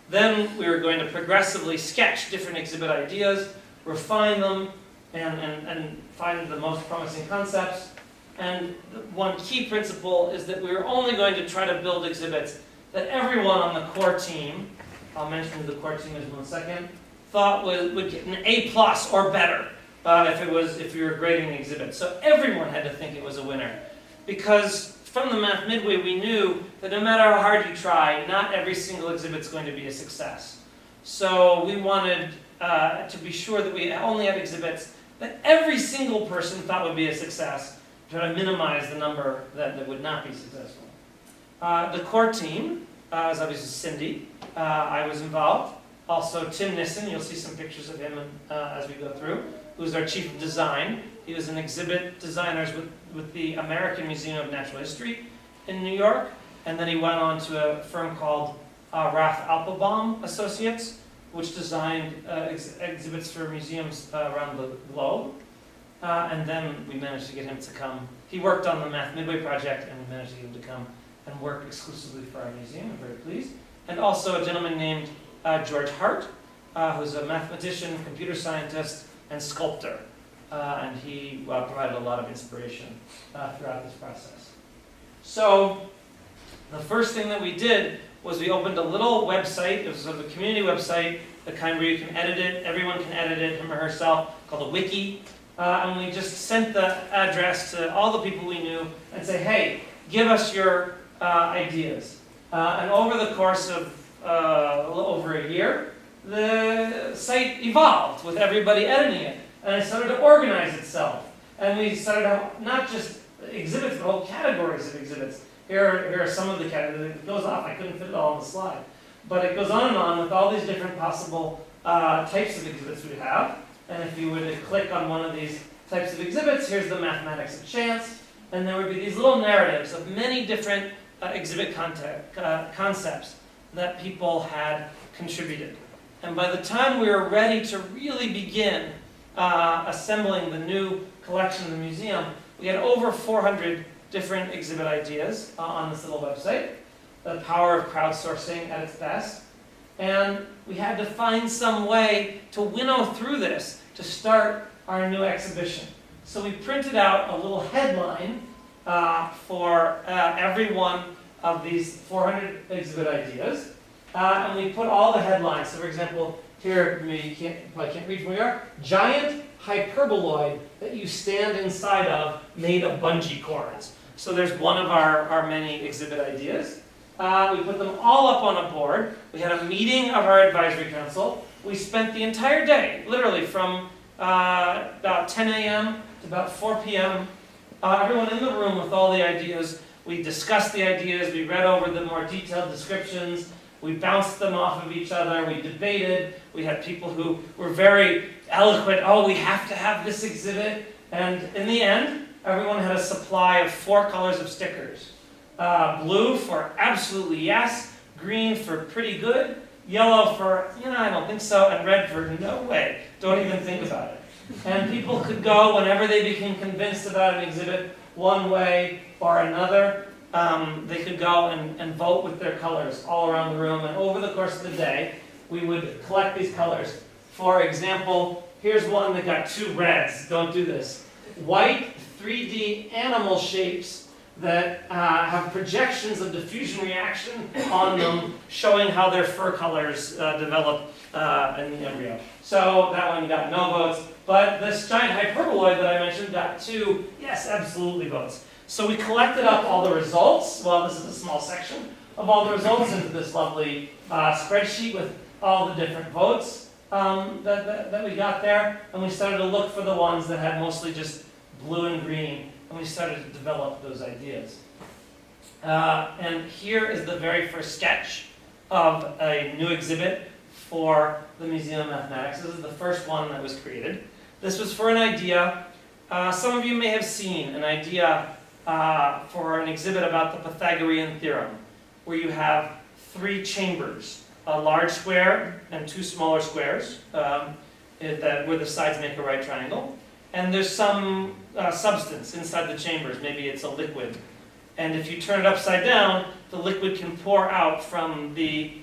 Then we were going to progressively sketch different exhibit ideas, refine them, and find the most promising concepts. And one key principle is that we were only going to try to build exhibits that everyone on the core team, I'll mention who the core team is in 1 second, thought would get an A+ or better. If we were grading the exhibit. So everyone had to think it was a winner. Because from the Math Midway, we knew that no matter how hard you try, not every single exhibit's going to be a success. So we wanted to be sure that we only had exhibits that every single person thought would be a success, to try to minimize the number that would not be successful. The core team is obviously Cindy. I was involved. Also Tim Nissen, you'll see some pictures of him as we go through, who's our chief of design. He was an exhibit designer with the American Museum of Natural History in New York, and then he went on to a firm called Ralph Applebaum Associates, which designed exhibits for museums around the globe. And then we managed to get him to come. He worked on the Math Midway project, and we managed to get him to come and work exclusively for our museum. I'm very pleased. And also a gentleman named George Hart, who's a mathematician, computer scientist, and sculptor. And he provided a lot of inspiration throughout this process. So the first thing that we did was we opened a little website. It was sort of a community website, the kind where you can edit it. Everyone can edit it, him or herself, called a wiki. And we just sent the address to all the people we knew and say, hey, give us your ideas. And over the course of a little over a year, the site evolved with everybody editing it. And it started to organize itself. And we started to have not just exhibits, but whole categories of exhibits. Here are some of the categories. It goes off. I couldn't fit it all on the slide. But it goes on and on with all these different possible types of exhibits we have. And if you were to click on one of these types of exhibits, here's the mathematics of chance. And there would be these little narratives of many different exhibit concepts that people had contributed. And by the time we were ready to really begin assembling the new collection in the museum, we had over 400 different exhibit ideas on this little website. The power of crowdsourcing at its best. And we had to find some way to winnow through this to start our new exhibition. So we printed out a little headline for every one of these 400 exhibit ideas. And we put all the headlines. So for example, here, you probably can't read from where you are, giant hyperboloid that you stand inside of made of bungee cords. So there's one of our many exhibit ideas. We put them all up on a board. We had a meeting of our advisory council. We spent the entire day, literally from about 10 a.m. to about 4 p.m. Everyone in the room with all the ideas. We discussed the ideas. We read over the more detailed descriptions. We bounced them off of each other. We debated. We had people who were very eloquent. Oh, we have to have this exhibit. And in the end, everyone had a supply of 4 colors of stickers. Blue for absolutely yes, green for pretty good, yellow for, I don't think so, and red for no way, don't even think about it. And people could go whenever they became convinced about an exhibit one way or another. They could go and vote with their colors all around the room, and over the course of the day, we would collect these colors. For example, here's one that got 2 reds, don't do this. White 3D animal shapes that have projections of diffusion reaction on them, showing how their fur colors develop in the embryo. So that one got no votes, but this giant hyperboloid that I mentioned got 2, yes, absolutely votes. So we collected up all the results, well, this is a small section, of all the results into this lovely spreadsheet with all the different votes that we got there, and we started to look for the ones that had mostly just blue and green. And we started to develop those ideas. And here is the very first sketch of a new exhibit for the Museum of Mathematics. This is the first one that was created. This was for an idea. Some of you may have seen an idea for an exhibit about the Pythagorean theorem, where you have 3 chambers, a large square and 2 smaller squares, where the sides make a right triangle. And there's some substance inside the chambers. Maybe it's a liquid. And if you turn it upside down, the liquid can pour out from the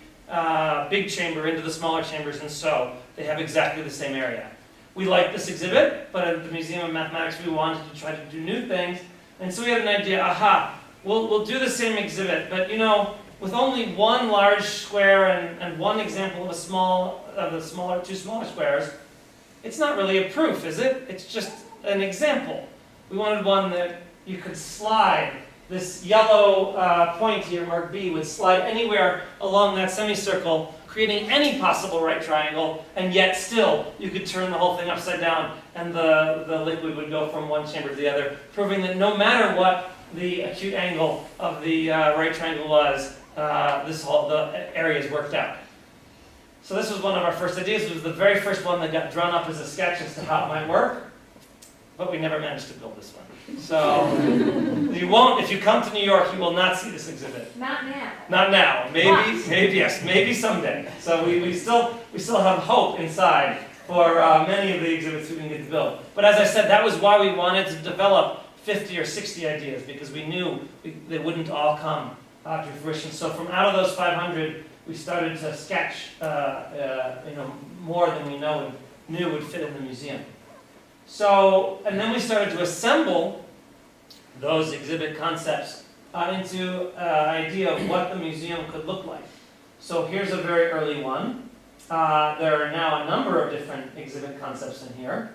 big chamber into the smaller chambers, and so they have exactly the same area. We liked this exhibit, but at the Museum of Mathematics we wanted to try to do new things. And so we had an idea, we'll do the same exhibit, but with only 1 large square and 1 example of the 2 smaller squares, it's not really a proof, is it? It's just an example. We wanted one that you could slide. This yellow point here, mark B, would slide anywhere along that semicircle, creating any possible right triangle, and yet still you could turn the whole thing upside down and the liquid would go from one chamber to the other, proving that no matter what the acute angle of the right triangle was, the area is worked out. So this was one of our first ideas. It was the very first one that got drawn up as a sketch as to how it might work, but we never managed to build this one. So you won't, if you come to New York, you will not see this exhibit. Not now. Not now. Maybe someday. So we still have hope inside for many of the exhibits we can get to build. But as I said, that was why we wanted to develop 50 or 60 ideas, because we knew they wouldn't all come to fruition. So from out of those 500, we started to sketch more than we knew would fit in the museum. So, and then we started to assemble those exhibit concepts into an idea of what the museum could look like. So here's a very early one. There are now a number of different exhibit concepts in here.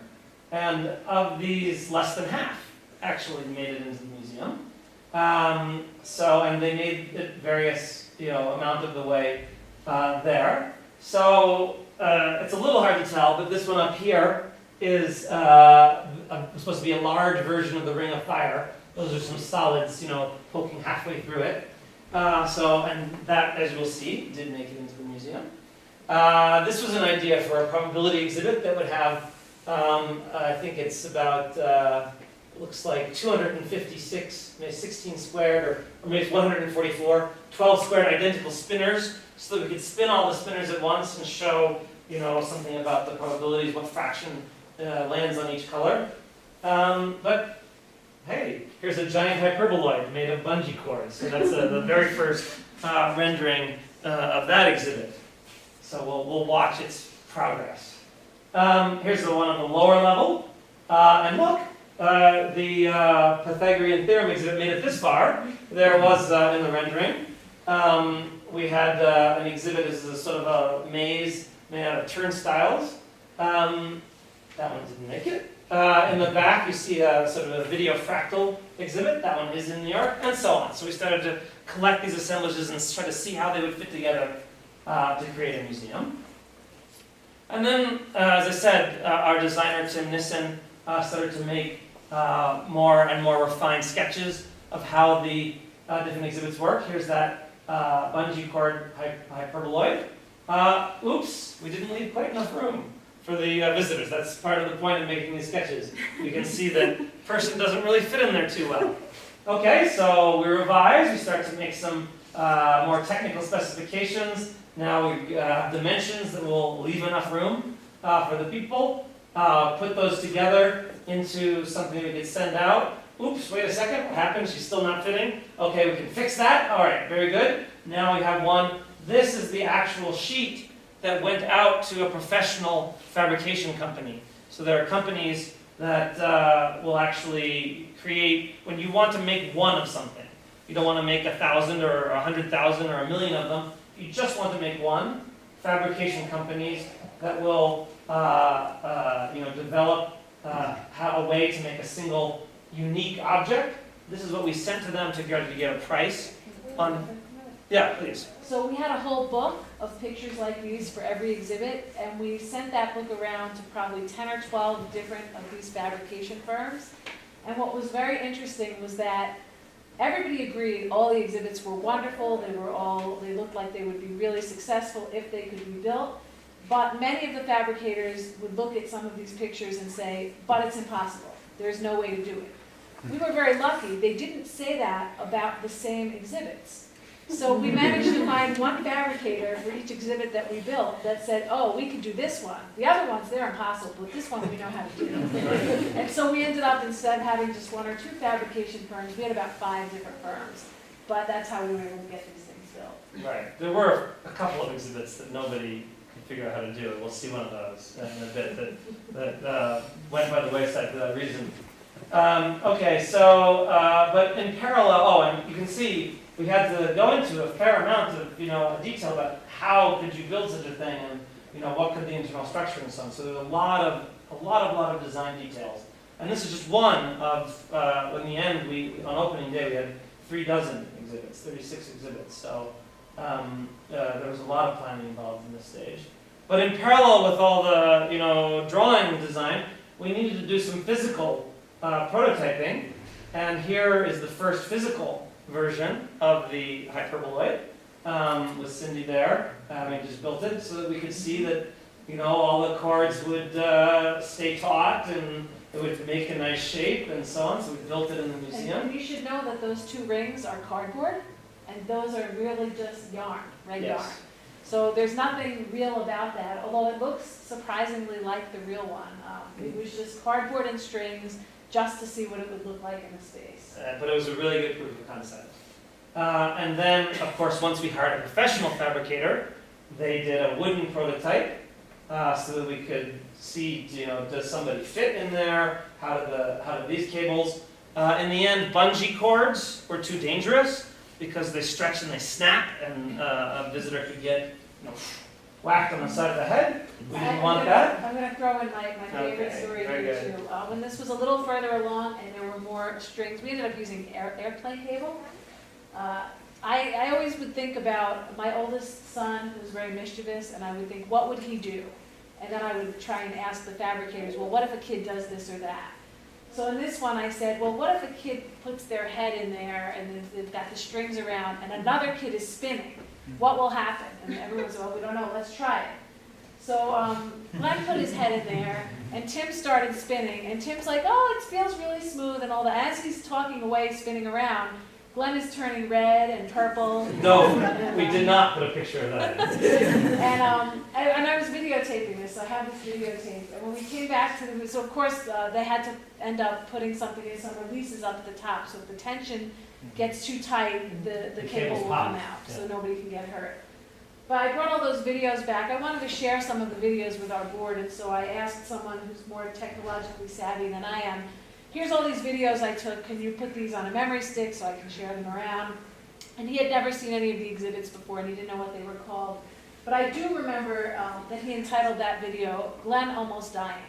And of these, less than half actually made it into the museum. And they made it various amount of the way there. So it's a little hard to tell, but this one up here is supposed to be a large version of the Ring of Fire. Those are some solids, poking halfway through it. And that, as you will see, did make it into the museum. This was an idea for a probability exhibit that would have, I think it's about, looks like 256, maybe 16 squared, or maybe it's 144, 12 squared identical spinners, so that we could spin all the spinners at once and show, something about the probabilities, what fraction lands on each color. But hey, here's a giant hyperboloid made of bungee cords. So that's the very first rendering of that exhibit. So we'll watch its progress. Here's the one on the lower level. And look, the Pythagorean theorem exhibit made it this far. There was in the rendering. We had an exhibit as a sort of a maze made out of turnstiles. That one didn't make it. In the back, you see a sort of a video fractal exhibit. That one is in New York, and so on. So we started to collect these assemblages and try to see how they would fit together to create a museum. And then, as I said, our designer, Tim Nissen, started to make more and more refined sketches of how the different exhibits work. Here's that bungee cord hyperboloid. Oops, we didn't leave quite enough room for the visitors. That's part of the point of making these sketches. You can see that person doesn't really fit in there too well. Okay, so we revise. We start to make some more technical specifications. Now we have dimensions that will leave enough room for the people. Put those together into something we could send out. Oops, wait a second, what happened? She's still not fitting. Okay, we can fix that. All right, very good. Now we have one. This is the actual sheet that went out to a professional fabrication company. So there are companies that will actually create, when you want to make one of something, you don't want to make 1,000 or 100,000 or 1,000,000 of them, you just want to make one. Fabrication companies that will develop a way to make a single unique object. This is what we sent to them to get a price on. Yeah, please. So we had a whole book of pictures like these for every exhibit, and we sent that book around to probably 10 or 12 different of these fabrication firms. And what was very interesting was that everybody agreed all the exhibits were wonderful. They looked like they would be really successful if they could be built. But many of the fabricators would look at some of these pictures and say, but it's impossible. There's no way to do it. We were very lucky. They didn't say that about the same exhibits. So we managed to find one fabricator for each exhibit that we built that said, oh, we could do this one. The other ones, they're impossible, but this one we know how to do. And so we ended up, instead of having just one or two fabrication firms, we had about 5 different firms. But that's how we were able to get these things built. Right. There were a couple of exhibits that nobody could figure out how to do. We'll see one of those in a bit that went by the wayside for that reason. Okay, so, but in parallel, and you can see, we had to go into a fair amount of, detail about how could you build such a thing, and what could the internal structure and so on. So there's a lot of design details. And this is just one of, in the end, on opening day, we had 36 exhibits, 36 exhibits. So there was a lot of planning involved in this stage. But in parallel with all the, drawing and design, we needed to do some physical prototyping. And here is the first physical version of the hyperboloid with Cindy there. We just built it so that we could see that all the chords would stay taut and it would make a nice shape and so on. So we built it in the museum. And you should know that those 2 rings are cardboard, and those are really just yarn, red yarn. So there's nothing real about that, although it looks surprisingly like the real one. It was just cardboard and strings, just to see what it would look like in a space. But it was a really good proof of concept. And then, of course, once we hired a professional fabricator, they did a wooden prototype so that we could see, does somebody fit in there? How do these cables? In the end, bungee cords were too dangerous because they stretch and they snap, and a visitor could get whacked on the side of the head. We didn't want that. I'm going to throw in my favorite story here too. When this was a little further along and there were more strings, we ended up using airplane cable. I always would think about my oldest son, who was very mischievous, and I would think, what would he do? And then I would try and ask the fabricators, well, what if a kid does this or that? So in this one I said, well, what if a kid puts their head in there and they've got the strings around and another kid is spinning? What will happen? And everyone said, well, we don't know, let's try it. So Glen put his head in there, and Tim started spinning, and Tim's like, oh, it feels really smooth and all that. As he's talking away, spinning around, Glen is turning red and purple. No, we did not put a picture of that. And I was videotaping this, so I have this videotape. And when we came back to the, so of course they had to end up putting something in, some releases up at the top, so if the tension gets too tight, the cable will come out, so nobody can get hurt. But I brought all those videos back. I wanted to share some of the videos with our board, and so I asked someone who's more technologically savvy than I am, here's all these videos I took, can you put these on a memory stick so I can share them around? And he had never seen any of the exhibits before, and he didn't know what they were called. But I do remember that he entitled that video, Glen Almost Dying.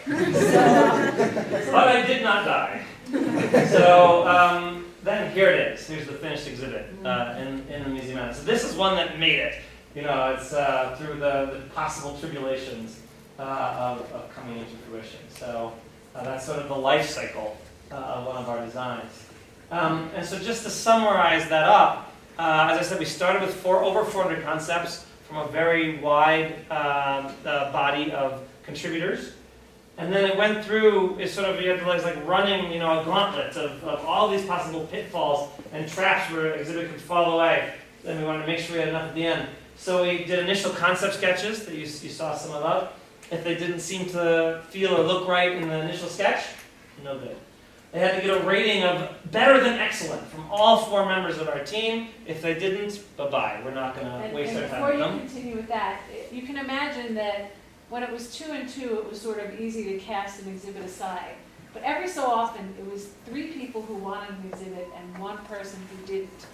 But I did not die. So then here it is. Here's the finished exhibit in the museum. So this is one that made it. You know, it's through the possible tribulations of coming into fruition. So that's sort of the life cycle of one of our designs. And so just to summarize that up, as I said, we started with over 400 concepts from a very wide body of contributors. And then it went through, you had to like running, a gauntlet of all these possible pitfalls and traps where an exhibit could fall away. Then we wanted to make sure we had enough at the end. So we did initial concept sketches that you saw some of. If they didn't seem to feel or look right in the initial sketch, no good. They had to get a rating of better than excellent from all 4 members of our team. If they didn't, bye-bye. We're not going to waste our time with them. Before you continue with that, you can imagine that when it was 2 and 2, it was sort of easy to cast an exhibit aside. But every so often, it was 3 people who wanted an exhibit and 1 person who didn't.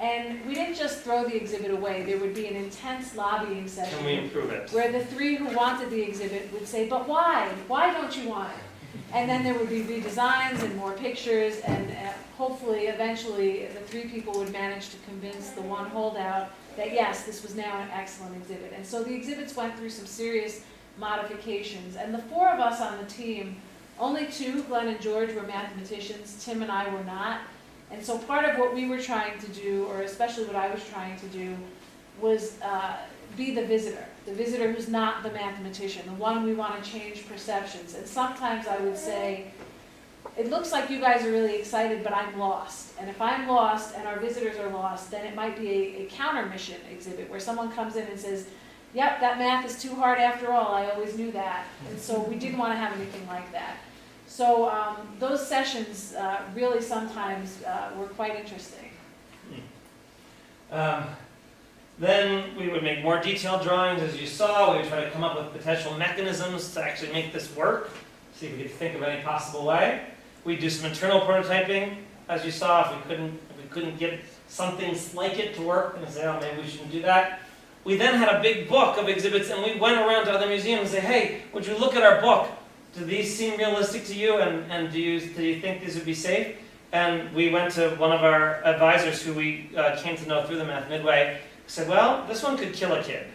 And we didn't just throw the exhibit away. There would be an intense lobbying session. Can we improve it? Where the 3 who wanted the exhibit would say, but why? Why don't you want it? And then there would be redesigns and more pictures, and hopefully, eventually, the 3 people would manage to convince the 1 holdout that yes, this was now an excellent exhibit. And so the exhibits went through some serious modifications. And the 4 of us on the team, only 2, Glen and George, were mathematicians. Tim and I were not. And so part of what we were trying to do, or especially what I was trying to do, was be the visitor who's not the mathematician, the one we want to change perceptions. And sometimes I would say, it looks like you guys are really excited, but I'm lost. And if I'm lost and our visitors are lost, then it might be a counter mission exhibit where someone comes in and says, yep, that math is too hard after all, I always knew that. And so we didn't want to have anything like that. So those sessions really sometimes were quite interesting. Then we would make more detailed drawings, as you saw. We would try to come up with potential mechanisms to actually make this work, see if we could think of any possible way. We'd do some internal prototyping, as you saw. If we couldn't get something like it to work, and say, oh, maybe we shouldn't do that. We then had a big book of exhibits, and we went around to other museums and say, hey, would you look at our book? Do these seem realistic to you, and do you think these would be safe? And we went to one of our advisors who we came to know through the Math Midway, said, well, this one could kill a kid.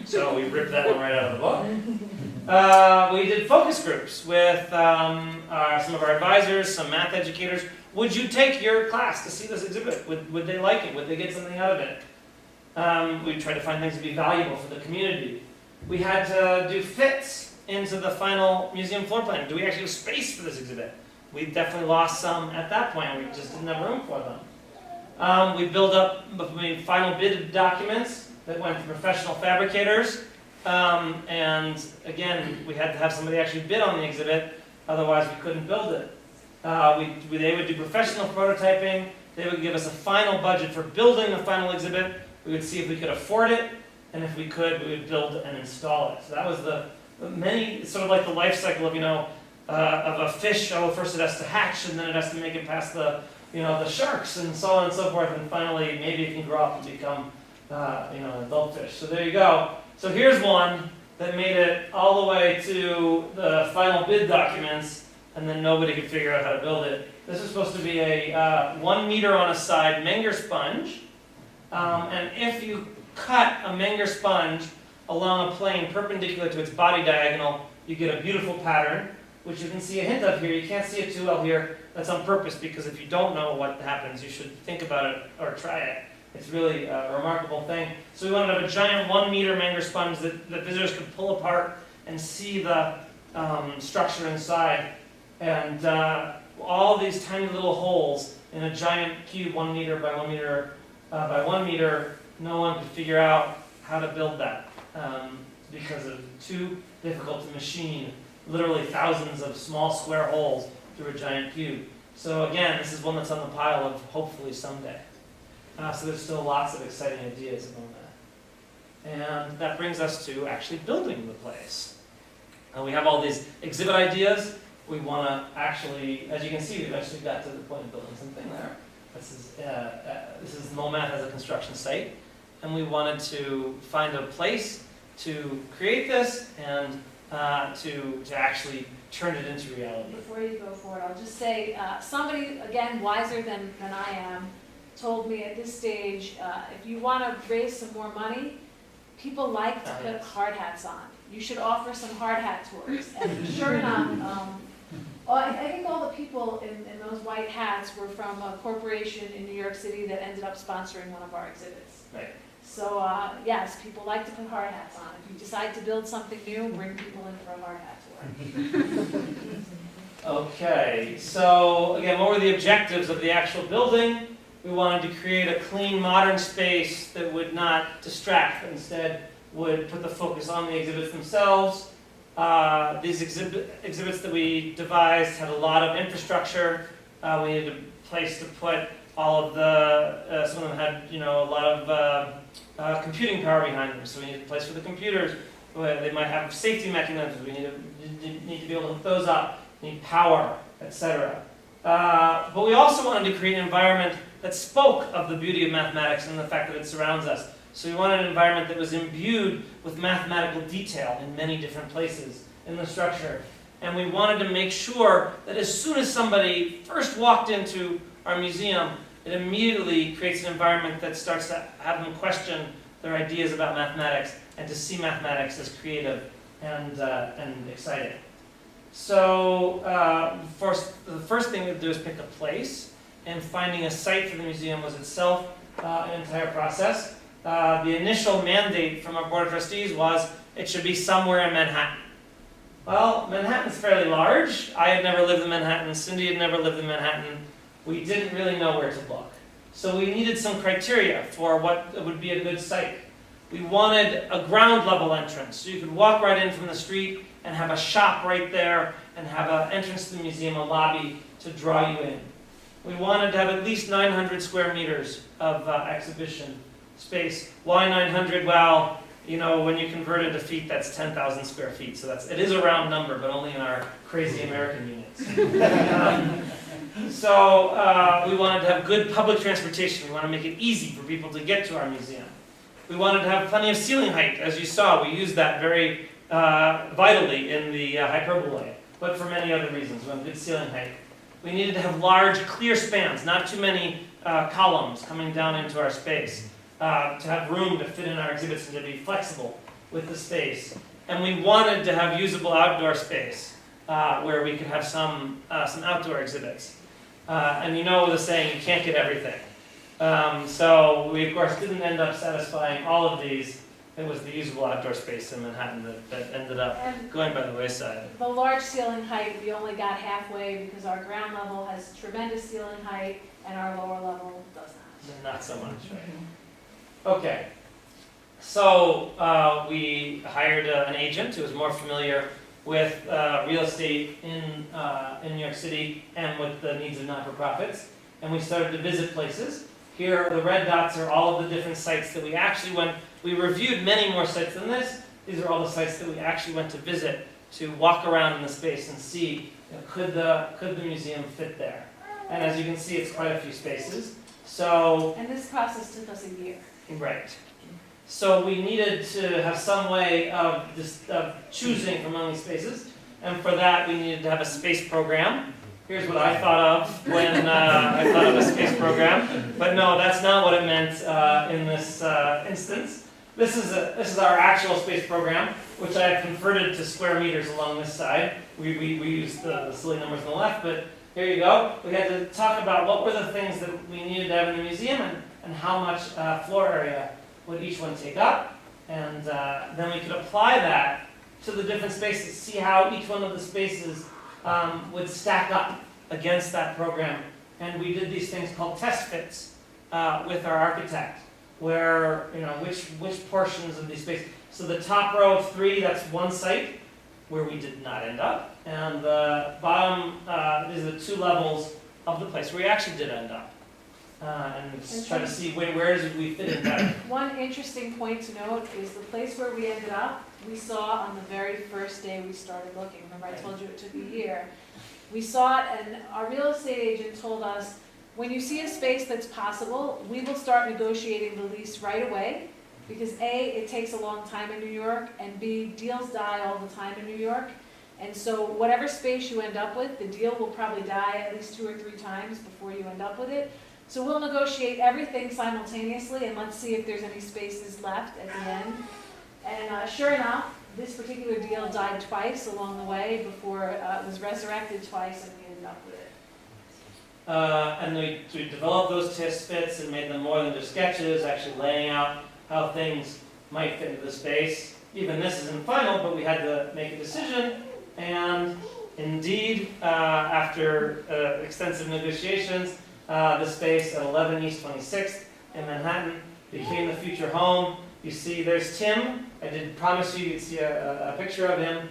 So we ripped that one right out of the book. We did focus groups with some of our advisors, some math educators. Would you take your class to see this exhibit? Would they like it? Would they get something out of it? We tried to find things to be valuable for the community. We had to do fits into the final museum floor plan. Do we actually have space for this exhibit? We definitely lost some at that point. We just didn't have room for them. We built up final bid documents that went to professional fabricators. And again, we had to have somebody actually bid on the exhibit, otherwise we couldn't build it. They would do professional prototyping. They would give us a final budget for building the final exhibit. We would see if we could afford it, and if we could, we would build and install it. So that was it's sort of like the life cycle of, of a fish. Oh, first it has to hatch, and then it has to make it past the sharks, and so on and so forth, and finally maybe it can grow up and become, an adult fish. So there you go. So here's one that made it all the way to the final bid documents, and then nobody could figure out how to build it. This is supposed to be a 1 meter on a side Menger sponge, and if you cut a Menger sponge along a plane perpendicular to its body diagonal, you get a beautiful pattern. which you can see a hint of here. You can't see it too well here. That's on purpose, because if you don't know what happens, you should think about it or try it. It's really a remarkable thing. So we wanted to have a giant 1 meter Menger sponge that visitors could pull apart and see the structure inside. And all these tiny little holes in a giant cube, 1 meter by 1 meter by 1 meter, no one could figure out how to build that because it's too difficult to machine literally thousands of small square holes through a giant cube. So again, this is one that's on the pile of hopefully someday. So there's still lots of exciting ideas about that. And that brings us to actually building the place. We have all these exhibit ideas. We want to actually, as you can see, we eventually got to the point of building something there. This is Momath as a construction site. And we wanted to find a place to create this and to actually turn it into reality. Before you go forward, I'll just say, somebody, again, wiser than I am, told me at this stage, if you want to raise some more money, people like to put hard hats on. You should offer some hard hat tours. And sure enough, I think all the people in those white hats were from a corporation in New York City that ended up sponsoring one of our exhibits. Right. So yes, people like to put hard hats on. If you decide to build something new, bring people in for a hard hat tour. Okay, so again, what were the objectives of the actual building? We wanted to create a clean, modern space that would not distract, but instead would put the focus on the exhibits themselves. These exhibits that we devised had a lot of infrastructure. We needed a place to put all of the, some of them had, a lot of computing power behind them, so we needed a place for the computers. They might have safety mechanisms. We need to be able to hook those up. We need power, etc. But we also wanted to create an environment that spoke of the beauty of mathematics and the fact that it surrounds us. So we wanted an environment that was imbued with mathematical detail in many different places in the structure. And we wanted to make sure that as soon as somebody first walked into our museum, it immediately creates an environment that starts to have them question their ideas about mathematics and to see mathematics as creative and exciting. So the first thing to do is pick a place, and finding a site for the museum was itself an entire process. The initial mandate from our Board of Trustees was it should be somewhere in Manhattan. Well, Manhattan's fairly large. I had never lived in Manhattan. Cindy had never lived in Manhattan. We didn't really know where to look. So we needed some criteria for what would be a good site. We wanted a ground level entrance, so you could walk right in from the street and have a shop right there and have an entrance to the museum, a lobby to draw you in. We wanted to have at least 900 square meters of exhibition space. Why 900? Well, when you convert it to feet, that's 10,000 square feet. So it is a round number, but only in our crazy American units. So we wanted to have good public transportation. We want to make it easy for people to get to our museum. We wanted to have plenty of ceiling height. As you saw, we used that very vitally in the Hyperboloid, but for many other reasons. We want good ceiling height. We needed to have large, clear spans, not too many columns coming down into our space, to have room to fit in our exhibits and to be flexible with the space. And we wanted to have usable outdoor space where we could have some outdoor exhibits. And the saying, you can't get everything. So we, of course, didn't end up satisfying all of these. It was the usable outdoor space in Manhattan that ended up going by the wayside. The large ceiling height, we only got halfway because our ground level has tremendous ceiling height and our lower level does not. Not so much, right? Okay. So we hired an agent who was more familiar with real estate in New York City and with the needs of not-for-profits. And we started to visit places. Here, the red dots are all of the different sites that we actually went. We reviewed many more sites than this. These are all the sites that we actually went to visit, to walk around in the space and see, could the museum fit there? And as you can see, it's quite a few spaces. So, and this process took us a year. Right. So we needed to have some way of choosing from among these spaces. And for that, we needed to have a space program. Here's what I thought of when I thought of a space program. But no, that's not what it meant in this instance. this is our actual space program, which I have converted to square meters along this side. We used the silly numbers on the left, but here you go. We had to talk about what were the things that we needed to have in the museum and how much floor area would each one take up. And then we could apply that to the different spaces, see how each one of the spaces would stack up against that program. And we did these things called test fits with our architect, where, which portions of these spaces. So the top row of 3, that's one site where we did not end up. And the bottom, these are the 2 levels of the place where we actually did end up. And just try to see where did we fit in better. One interesting point to note is the place where we ended up, we saw on the very first day we started looking. Remember I told you it took a year. We saw it, and our real estate agent told us, when you see a space that's possible, we will start negotiating the lease right away, because A, it takes a long time in New York, and B, deals die all the time in New York. And so whatever space you end up with, the deal will probably die at least 2 or 3 times before you end up with it. So we'll negotiate everything simultaneously, and let's see if there's any spaces left at the end. And sure enough, this particular deal died twice along the way before it was resurrected twice, and we ended up with it. And we developed those test fits and made them more than just sketches, actually laying out how things might fit into the space. Even this isn't final, but we had to make a decision. And indeed, after extensive negotiations, the space at 11 East 26th in Manhattan became the future home. You see, there's Tim. I did promise you you'd see a picture of him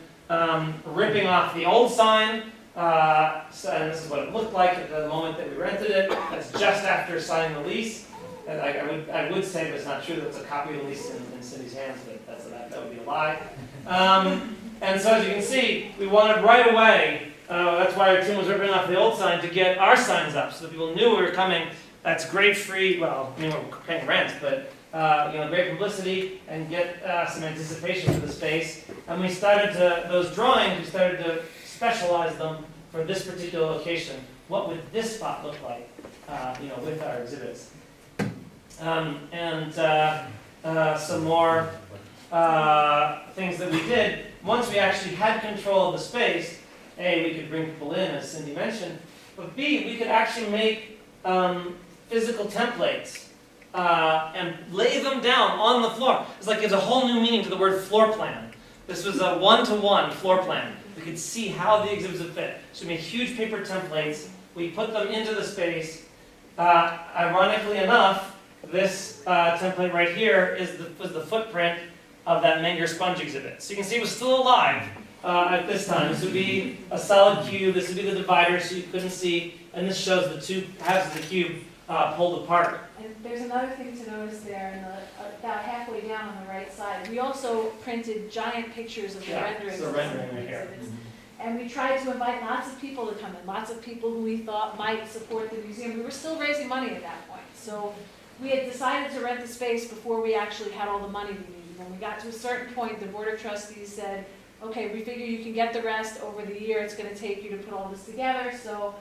ripping off the old sign. And this is what it looked like at the moment that we rented it. That's just after signing the lease. And I would say, but it's not true, that it's a copy of the lease in Cindy's hands, but that would be a lie. And so as you can see, we wanted right away, that's why our team was ripping off the old sign, to get our signs up so that people knew we were coming. That's great free, well, we're paying rent, but great publicity and get some anticipation for the space. And we started those drawings, we started to specialize them for this particular location. What would this spot look like, with our exhibits? Some more things that we did. Once we actually had control of the space, A, we could bring people in, as Cindy mentioned, but B, we could actually make physical templates and lay them down on the floor. It's like there's a whole new meaning to the word floor plan. This was a one-to-one floor plan. We could see how the exhibits would fit. So we made huge paper templates. We put them into the space. Ironically enough, this template right here was the footprint of that Menger sponge exhibit. So you can see it was still alive at this time. This would be a solid cube. This would be the divider, so you couldn't see. And this shows the 2 halves of the cube pulled apart. And there's another thing to notice there, about halfway down on the right side. We also printed giant pictures of the renderings of some of the exhibits. And we tried to invite lots of people to come in, lots of people who we thought might support the museum. We were still raising money at that point. So we had decided to rent the space before we actually had all the money we needed. When we got to a certain point, the Board of Trustees said, okay, we figure you can get the rest over the year it's going to take you to put all this together. So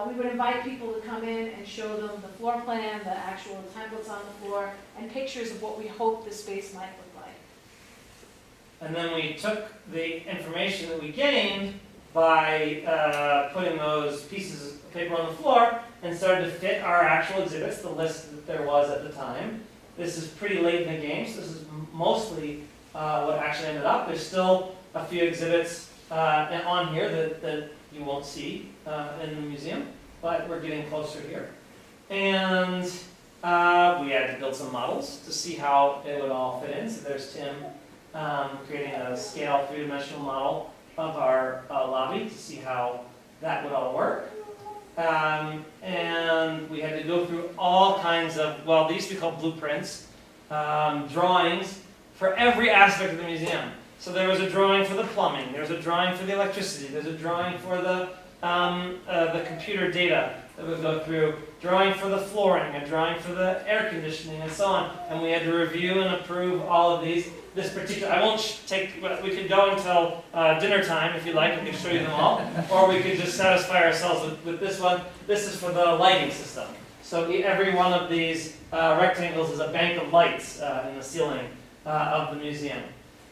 we would invite people to come in and show them the floor plan, the actual templates on the floor, and pictures of what we hoped the space might look like. And then we took the information that we gained by putting those pieces of paper on the floor and started to fit our actual exhibits, the list that there was at the time. This is pretty late in the game, so this is mostly what actually ended up. There's still a few exhibits on here that you won't see in the museum, but we're getting closer here. And we had to build some models to see how it would all fit in. So there's Tim creating a scale 3-dimensional model of our lobby to see how that would all work. And we had to go through all kinds of, well, these used to be called blueprints, drawings for every aspect of the museum. So there was a drawing for the plumbing, there was a drawing for the electricity, there's a drawing for the computer data that would go through, drawing for the flooring, a drawing for the air conditioning, and so on. And we had to review and approve all of these. This particular, I won't take, we could go until dinner time if you like, I can show you them all. Or we could just satisfy ourselves with this one. This is for the lighting system. So every one of these rectangles is a bank of lights in the ceiling. of the museum.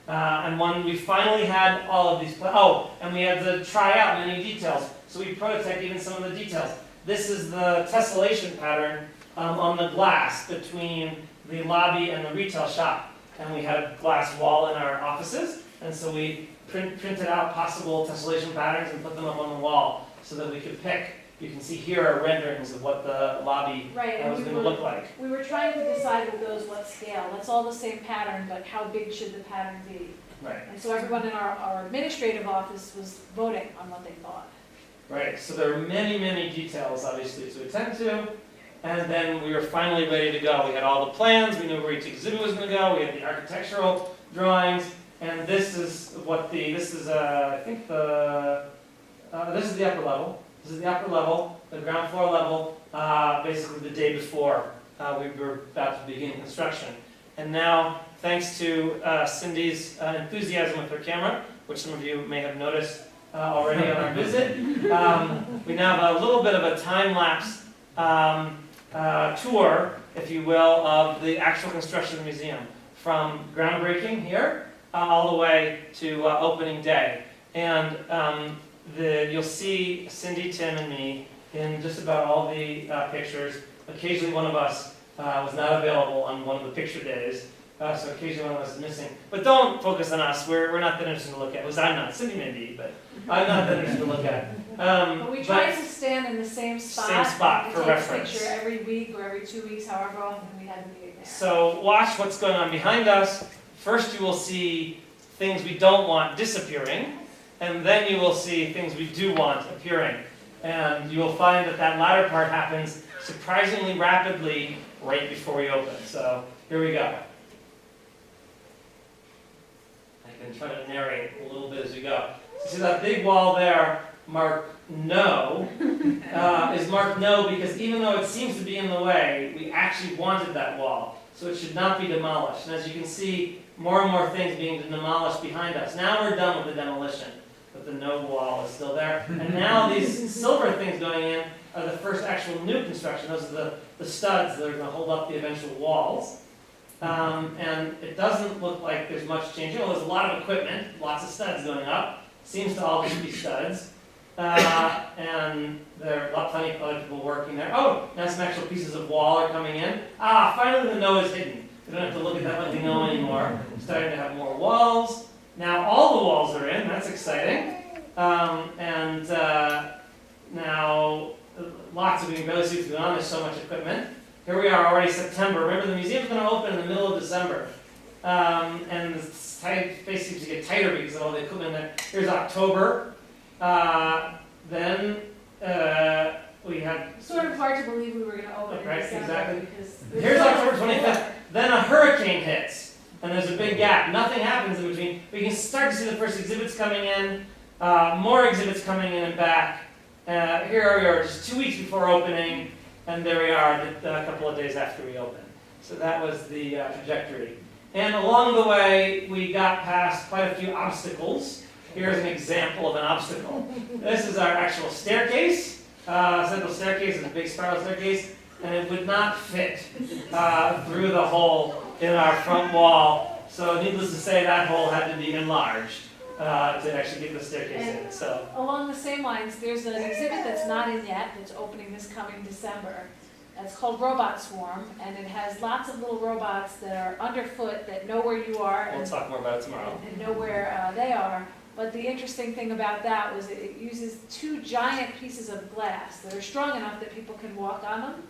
And when we finally had all of these, and we had to try out many details. So we prototyped even some of the details. This is the tessellation pattern on the glass between the lobby and the retail shop. And we had a glass wall in our offices, and so we printed out possible tessellation patterns and put them up on the wall so that we could pick. You can see here are renderings of what the lobby was going to look like. We were trying to decide with those what scale. That's all the same pattern, but how big should the pattern be? Right. And so everyone in our administrative office was voting on what they thought. Right, so there are many, many details, obviously, to attend to. And then we were finally ready to go. We had all the plans, we knew where each exhibit was going to go, we had the architectural drawings, and this is what this is the upper level. This is the upper level, the ground floor level, basically the day before we were about to begin construction. And now, thanks to Cindy's enthusiasm with her camera, which some of you may have noticed already on our visit, we now have a little bit of a time-lapse tour, if you will, of the actual construction of the museum, from groundbreaking here all the way to opening day. And you'll see Cindy, Tim, and me in just about all the pictures. Occasionally one of us was not available on one of the picture days, so occasionally one of us is missing. But don't focus on us, we're not that interesting to look at. At least I'm not, Cindy may be, but I'm not that interesting to look at. But we tried to stand in the same spot. Same spot for reference. Take a picture every week or every 2 weeks, however often we had the meeting there. So watch what's going on behind us. First you will see things we don't want disappearing, and then you will see things we do want appearing. And you will find that that latter part happens surprisingly rapidly right before we open. So here we go. I can try to narrate a little bit as we go. So see that big wall there marked no, is marked no because even though it seems to be in the way, we actually wanted that wall. So it should not be demolished. And as you can see, more and more things being demolished behind us. Now we're done with the demolition, but the no wall is still there. And now these silver things going in are the first actual new construction. Those are the studs that are going to hold up the eventual walls. And it doesn't look like there's much changing. Well, there's a lot of equipment, lots of studs going up. Seems to all just be studs. And there are plenty of other people working there. Oh, now some actual pieces of wall are coming in. Finally the no is hidden. We don't have to look at that like we know anymore. We're starting to have more walls. Now all the walls are in. That's exciting. Now lots of barely see what's going on. There's so much equipment. Here we are already September. Remember, the museum's going to open in the middle of December. And the space seems to get tighter because of all the equipment there. Here's October. Then we had... Sort of hard to believe we were going to open in December. Exactly. Because here's October 25th. Then a hurricane hits. And there's a big gap. Nothing happens in between. We can start to see the first exhibits coming in. More exhibits coming in and back. Here we are just 2 weeks before opening. And there we are a couple of days after we opened. So that was the trajectory. And along the way, we got past quite a few obstacles. Here's an example of an obstacle. This is our actual staircase. Central staircase is a big spiral staircase. And it would not fit through the hole in our front wall. So needless to say, that hole had to be enlarged to actually get the staircase in. So along the same lines, there's an exhibit that's not in yet, that's opening this coming December. It's called Robot Swarm, and it has lots of little robots that are underfoot that know where you are. We'll talk more about it tomorrow. And know where they are. But the interesting thing about that was it uses 2 giant pieces of glass that are strong enough that people can walk on them.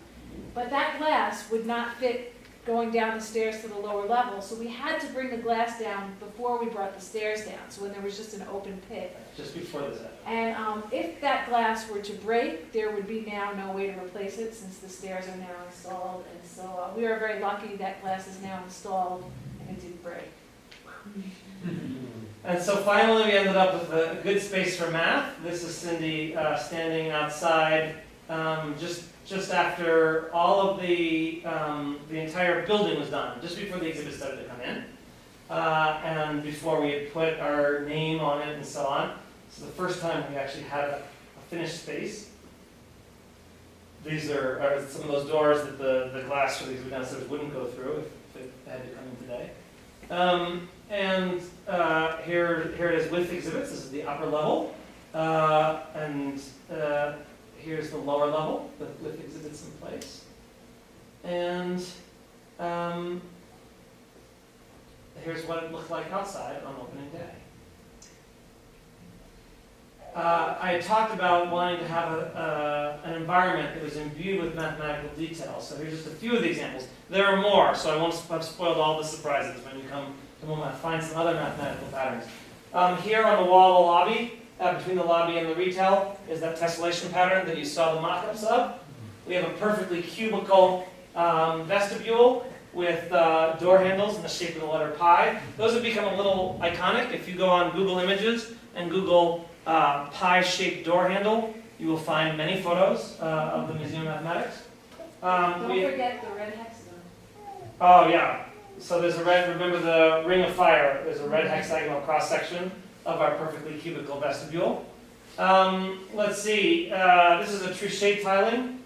But that glass would not fit going down the stairs to the lower level, so we had to bring the glass down before we brought the stairs down, so when there was just an open pit. Just before this happened. And if that glass were to break, there would be now no way to replace it since the stairs are now installed. And so we are very lucky that glass is now installed and it didn't break. And so finally we ended up with a good space for math. This is Cindy standing outside just after all of the entire building was done, just before the exhibit started to come in, and before we had put our name on it and so on. So the first time we actually had a finished space. These are some of those doors that the glass for the exhibit downstairs wouldn't go through if it had to come in today. And here it is with exhibits. This is the upper level. And here's the lower level with exhibits in place. And here's what it looked like outside on opening day. I had talked about wanting to have an environment that was imbued with mathematical details. So here's just a few of the examples. There are more, so I won't have spoiled all the surprises when you come to Momath. Find some other mathematical patterns. Here on the wall of the lobby, between the lobby and the retail, is that tessellation pattern that you saw the mock-ups of. We have a perfectly cubical vestibule with door handles in the shape of the letter pi. Those have become a little iconic. If you go on Google Images and Google pi-shaped door handle, you will find many photos of the Museum of Mathematics. Don't forget the red hexagon. Oh yeah, so there's a red, remember the ring of fire, there's a red hexagonal cross-section of our perfectly cubical vestibule. Let's see, this is a true shade tiling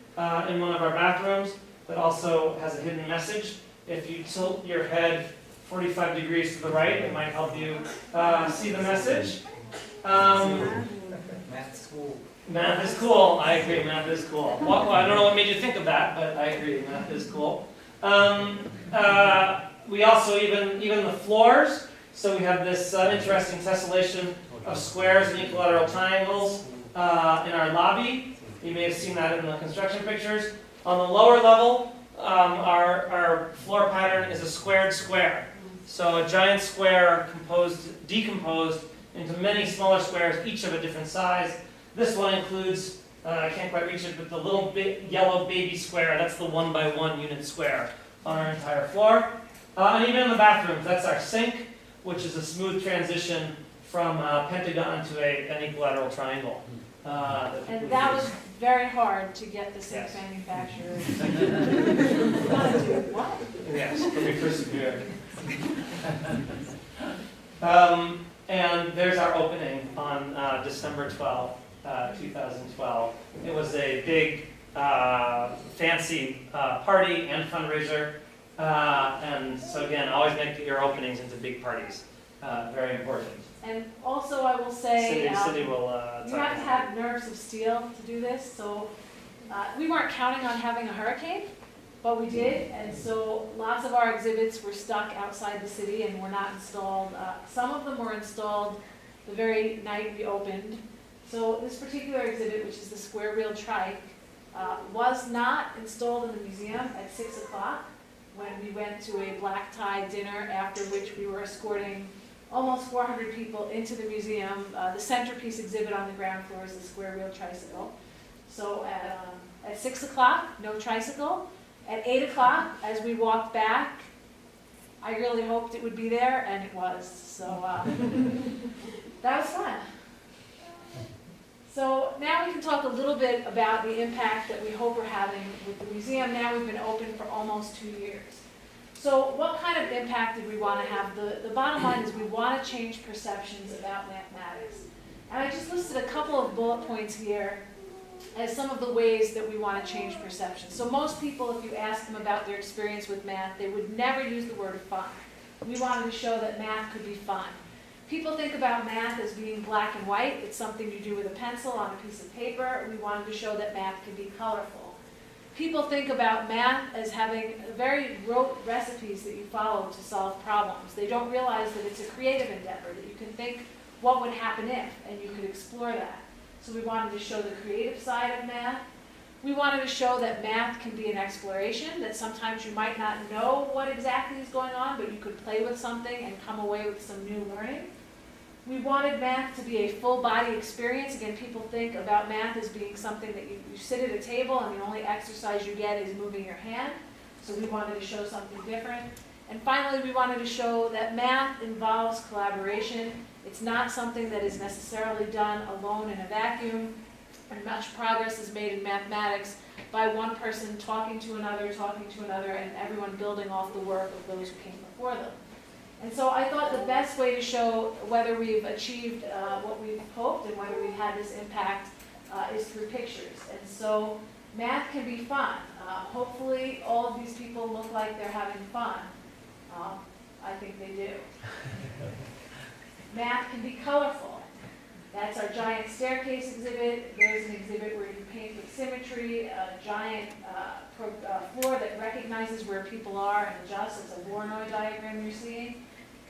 in one of our bathrooms that also has a hidden message. If you tilt your head 45 degrees to the right, it might help you see the message. Math's cool. Math is cool. I agree, math is cool. Well, I don't know what made you think of that, but I agree, math is cool. We also, even the floors, so we have this interesting tessellation of squares and equilateral triangles in our lobby. You may have seen that in the construction pictures. On the lower level, our floor pattern is a squared square. So a giant square decomposed into many smaller squares, each of a different size. This one includes, I can't quite reach it, but the little yellow baby square, that's the 1x1 unit square on our entire floor. And even in the bathrooms, that's our sink, which is a smooth transition from a pentagon to an equilateral triangle. And that was very hard to get the sink Yes. manufacturer. What? Yes, but we persevered. And there's our opening on December 12th, 2012. It was a big, fancy party and fundraiser. And so again, always make your openings into big parties. Very important. And also I will say, Cindy will you have to have nerves of steel to do this. So we weren't counting on having a hurricane, but we did. And so lots of our exhibits were stuck outside the city and were not installed. Some of them were installed the very night we opened. So this particular exhibit, which is the square wheel trike, was not installed in the museum at 6 o'clock when we went to a black tie dinner, after which we were escorting almost 400 people into the museum. The centerpiece exhibit on the ground floor is the square wheel tricycle. So at 6 o'clock, no tricycle. At 8 o'clock, as we walked back, I really hoped it would be there, and it was. So that was fun. So now we can talk a little bit about the impact that we hope we're having with the museum. Now we've been open for almost 2 years. So what kind of impact did we want to have? The bottom line is we want to change perceptions about mathematics. And I just listed a couple of bullet points here as some of the ways that we want to change perceptions. So most people, if you ask them about their experience with math, they would never use the word fun. We wanted to show that math could be fun. People think about math as being black and white. It's something you do with a pencil on a piece of paper. We wanted to show that math can be colorful. People think about math as having very rote recipes that you follow to solve problems. They don't realize that it's a creative endeavor, that you can think what would happen if, and you could explore that. So we wanted to show the creative side of math. We wanted to show that math can be an exploration, that sometimes you might not know what exactly is going on, but you could play with something and come away with some new learning. We wanted math to be a full body experience. Again, people think about math as being something that you sit at a table and the only exercise you get is moving your hand. So we wanted to show something different. And finally, we wanted to show that math involves collaboration. It's not something that is necessarily done alone in a vacuum. And much progress is made in mathematics by one person talking to another, and everyone building off the work of those who came before them. And so I thought the best way to show whether we've achieved what we've hoped and whether we've had this impact is through pictures. And so math can be fun. Hopefully all of these people look like they're having fun. I think they do. Math can be colorful. That's our giant staircase exhibit. There's an exhibit where you paint with symmetry, a giant floor that recognizes where people are and adjusts. It's a Voronoi diagram you're seeing.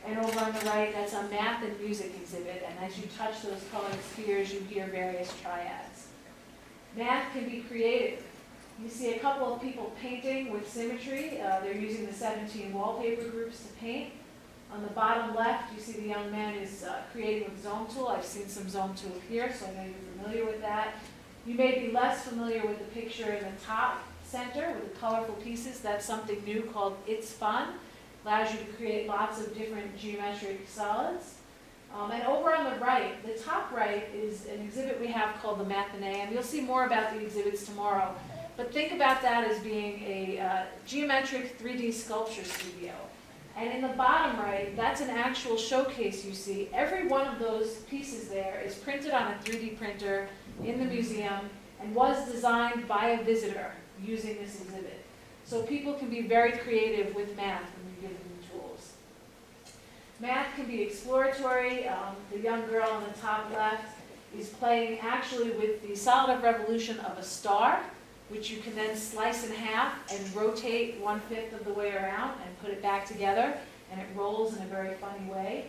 And over on the right, that's a math and music exhibit. And as you touch those colored spheres, you hear various triads. Math can be creative. You see a couple of people painting with symmetry. They're using the 17 wallpaper groups to paint. On the bottom left, you see the young man is creating with Zone Tool. I've seen some Zone Tool here, so I know you're familiar with that. You may be less familiar with the picture in the top center with the colorful pieces. That's something new called It's Fun. Allows you to create lots of different geometric solids. And over on the right, the top right, is an exhibit we have called the Mathematicians. You'll see more about the exhibits tomorrow. But think about that as being a geometric 3D sculpture studio. And in the bottom right, that's an actual showcase you see. Every one of those pieces there is printed on a 3D printer in the museum and was designed by a visitor using this exhibit. So people can be very creative with math when you give them tools. Math can be exploratory. The young girl on the top left is playing actually with the solid of revolution of a star, which you can then slice in half and rotate 1/5 of the way around and put it back together, and it rolls in a very funny way.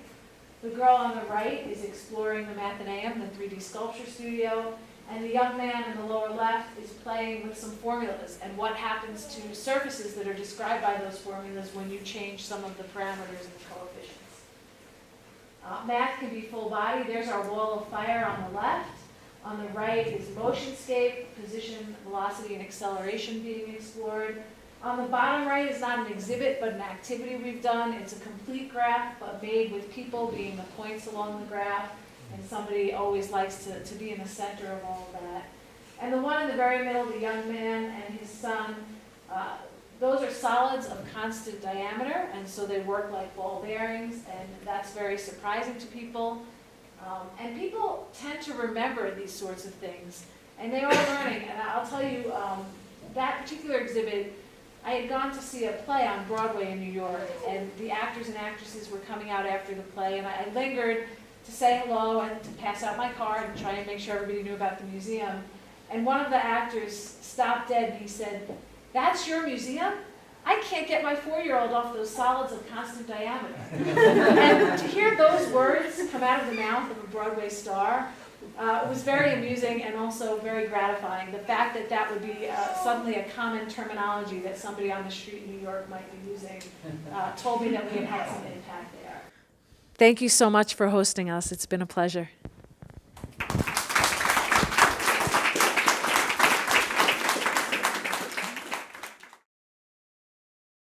The girl on the right is exploring the Mathematicians, the 3D sculpture studio, and the young man in the lower left is playing with some formulas and what happens to surfaces that are described by those formulas when you change some of the parameters and coefficients. Math can be full body. There's our wall of fire on the left. On the right is motionscape, position, velocity, and acceleration being explored. On the bottom right is not an exhibit, but an activity we've done. It's a complete graph, but made with people being the points along the graph, and somebody always likes to be in the center of all of that. And the one in the very middle, the young man and his son, those are solids of constant diameter, and so they work like ball bearings, and that's very surprising to people. And people tend to remember these sorts of things, and they are learning. And I'll tell you, that particular exhibit, I had gone to see a play on Broadway in New York, and the actors and actresses were coming out after the play, and I lingered to say hello and to pass out my card and try and make sure everybody knew about the museum. And one of the actors stopped dead, and he said, "That's your museum? I can't get my 4-year-old off those solids of constant diameter." And to hear those words come out of the mouth of a Broadway star was very amusing and also very gratifying. The fact that that would be suddenly a common terminology that somebody on the street in New York might be using told me that we had had some impact there. Thank you so much for hosting us. It's been a pleasure.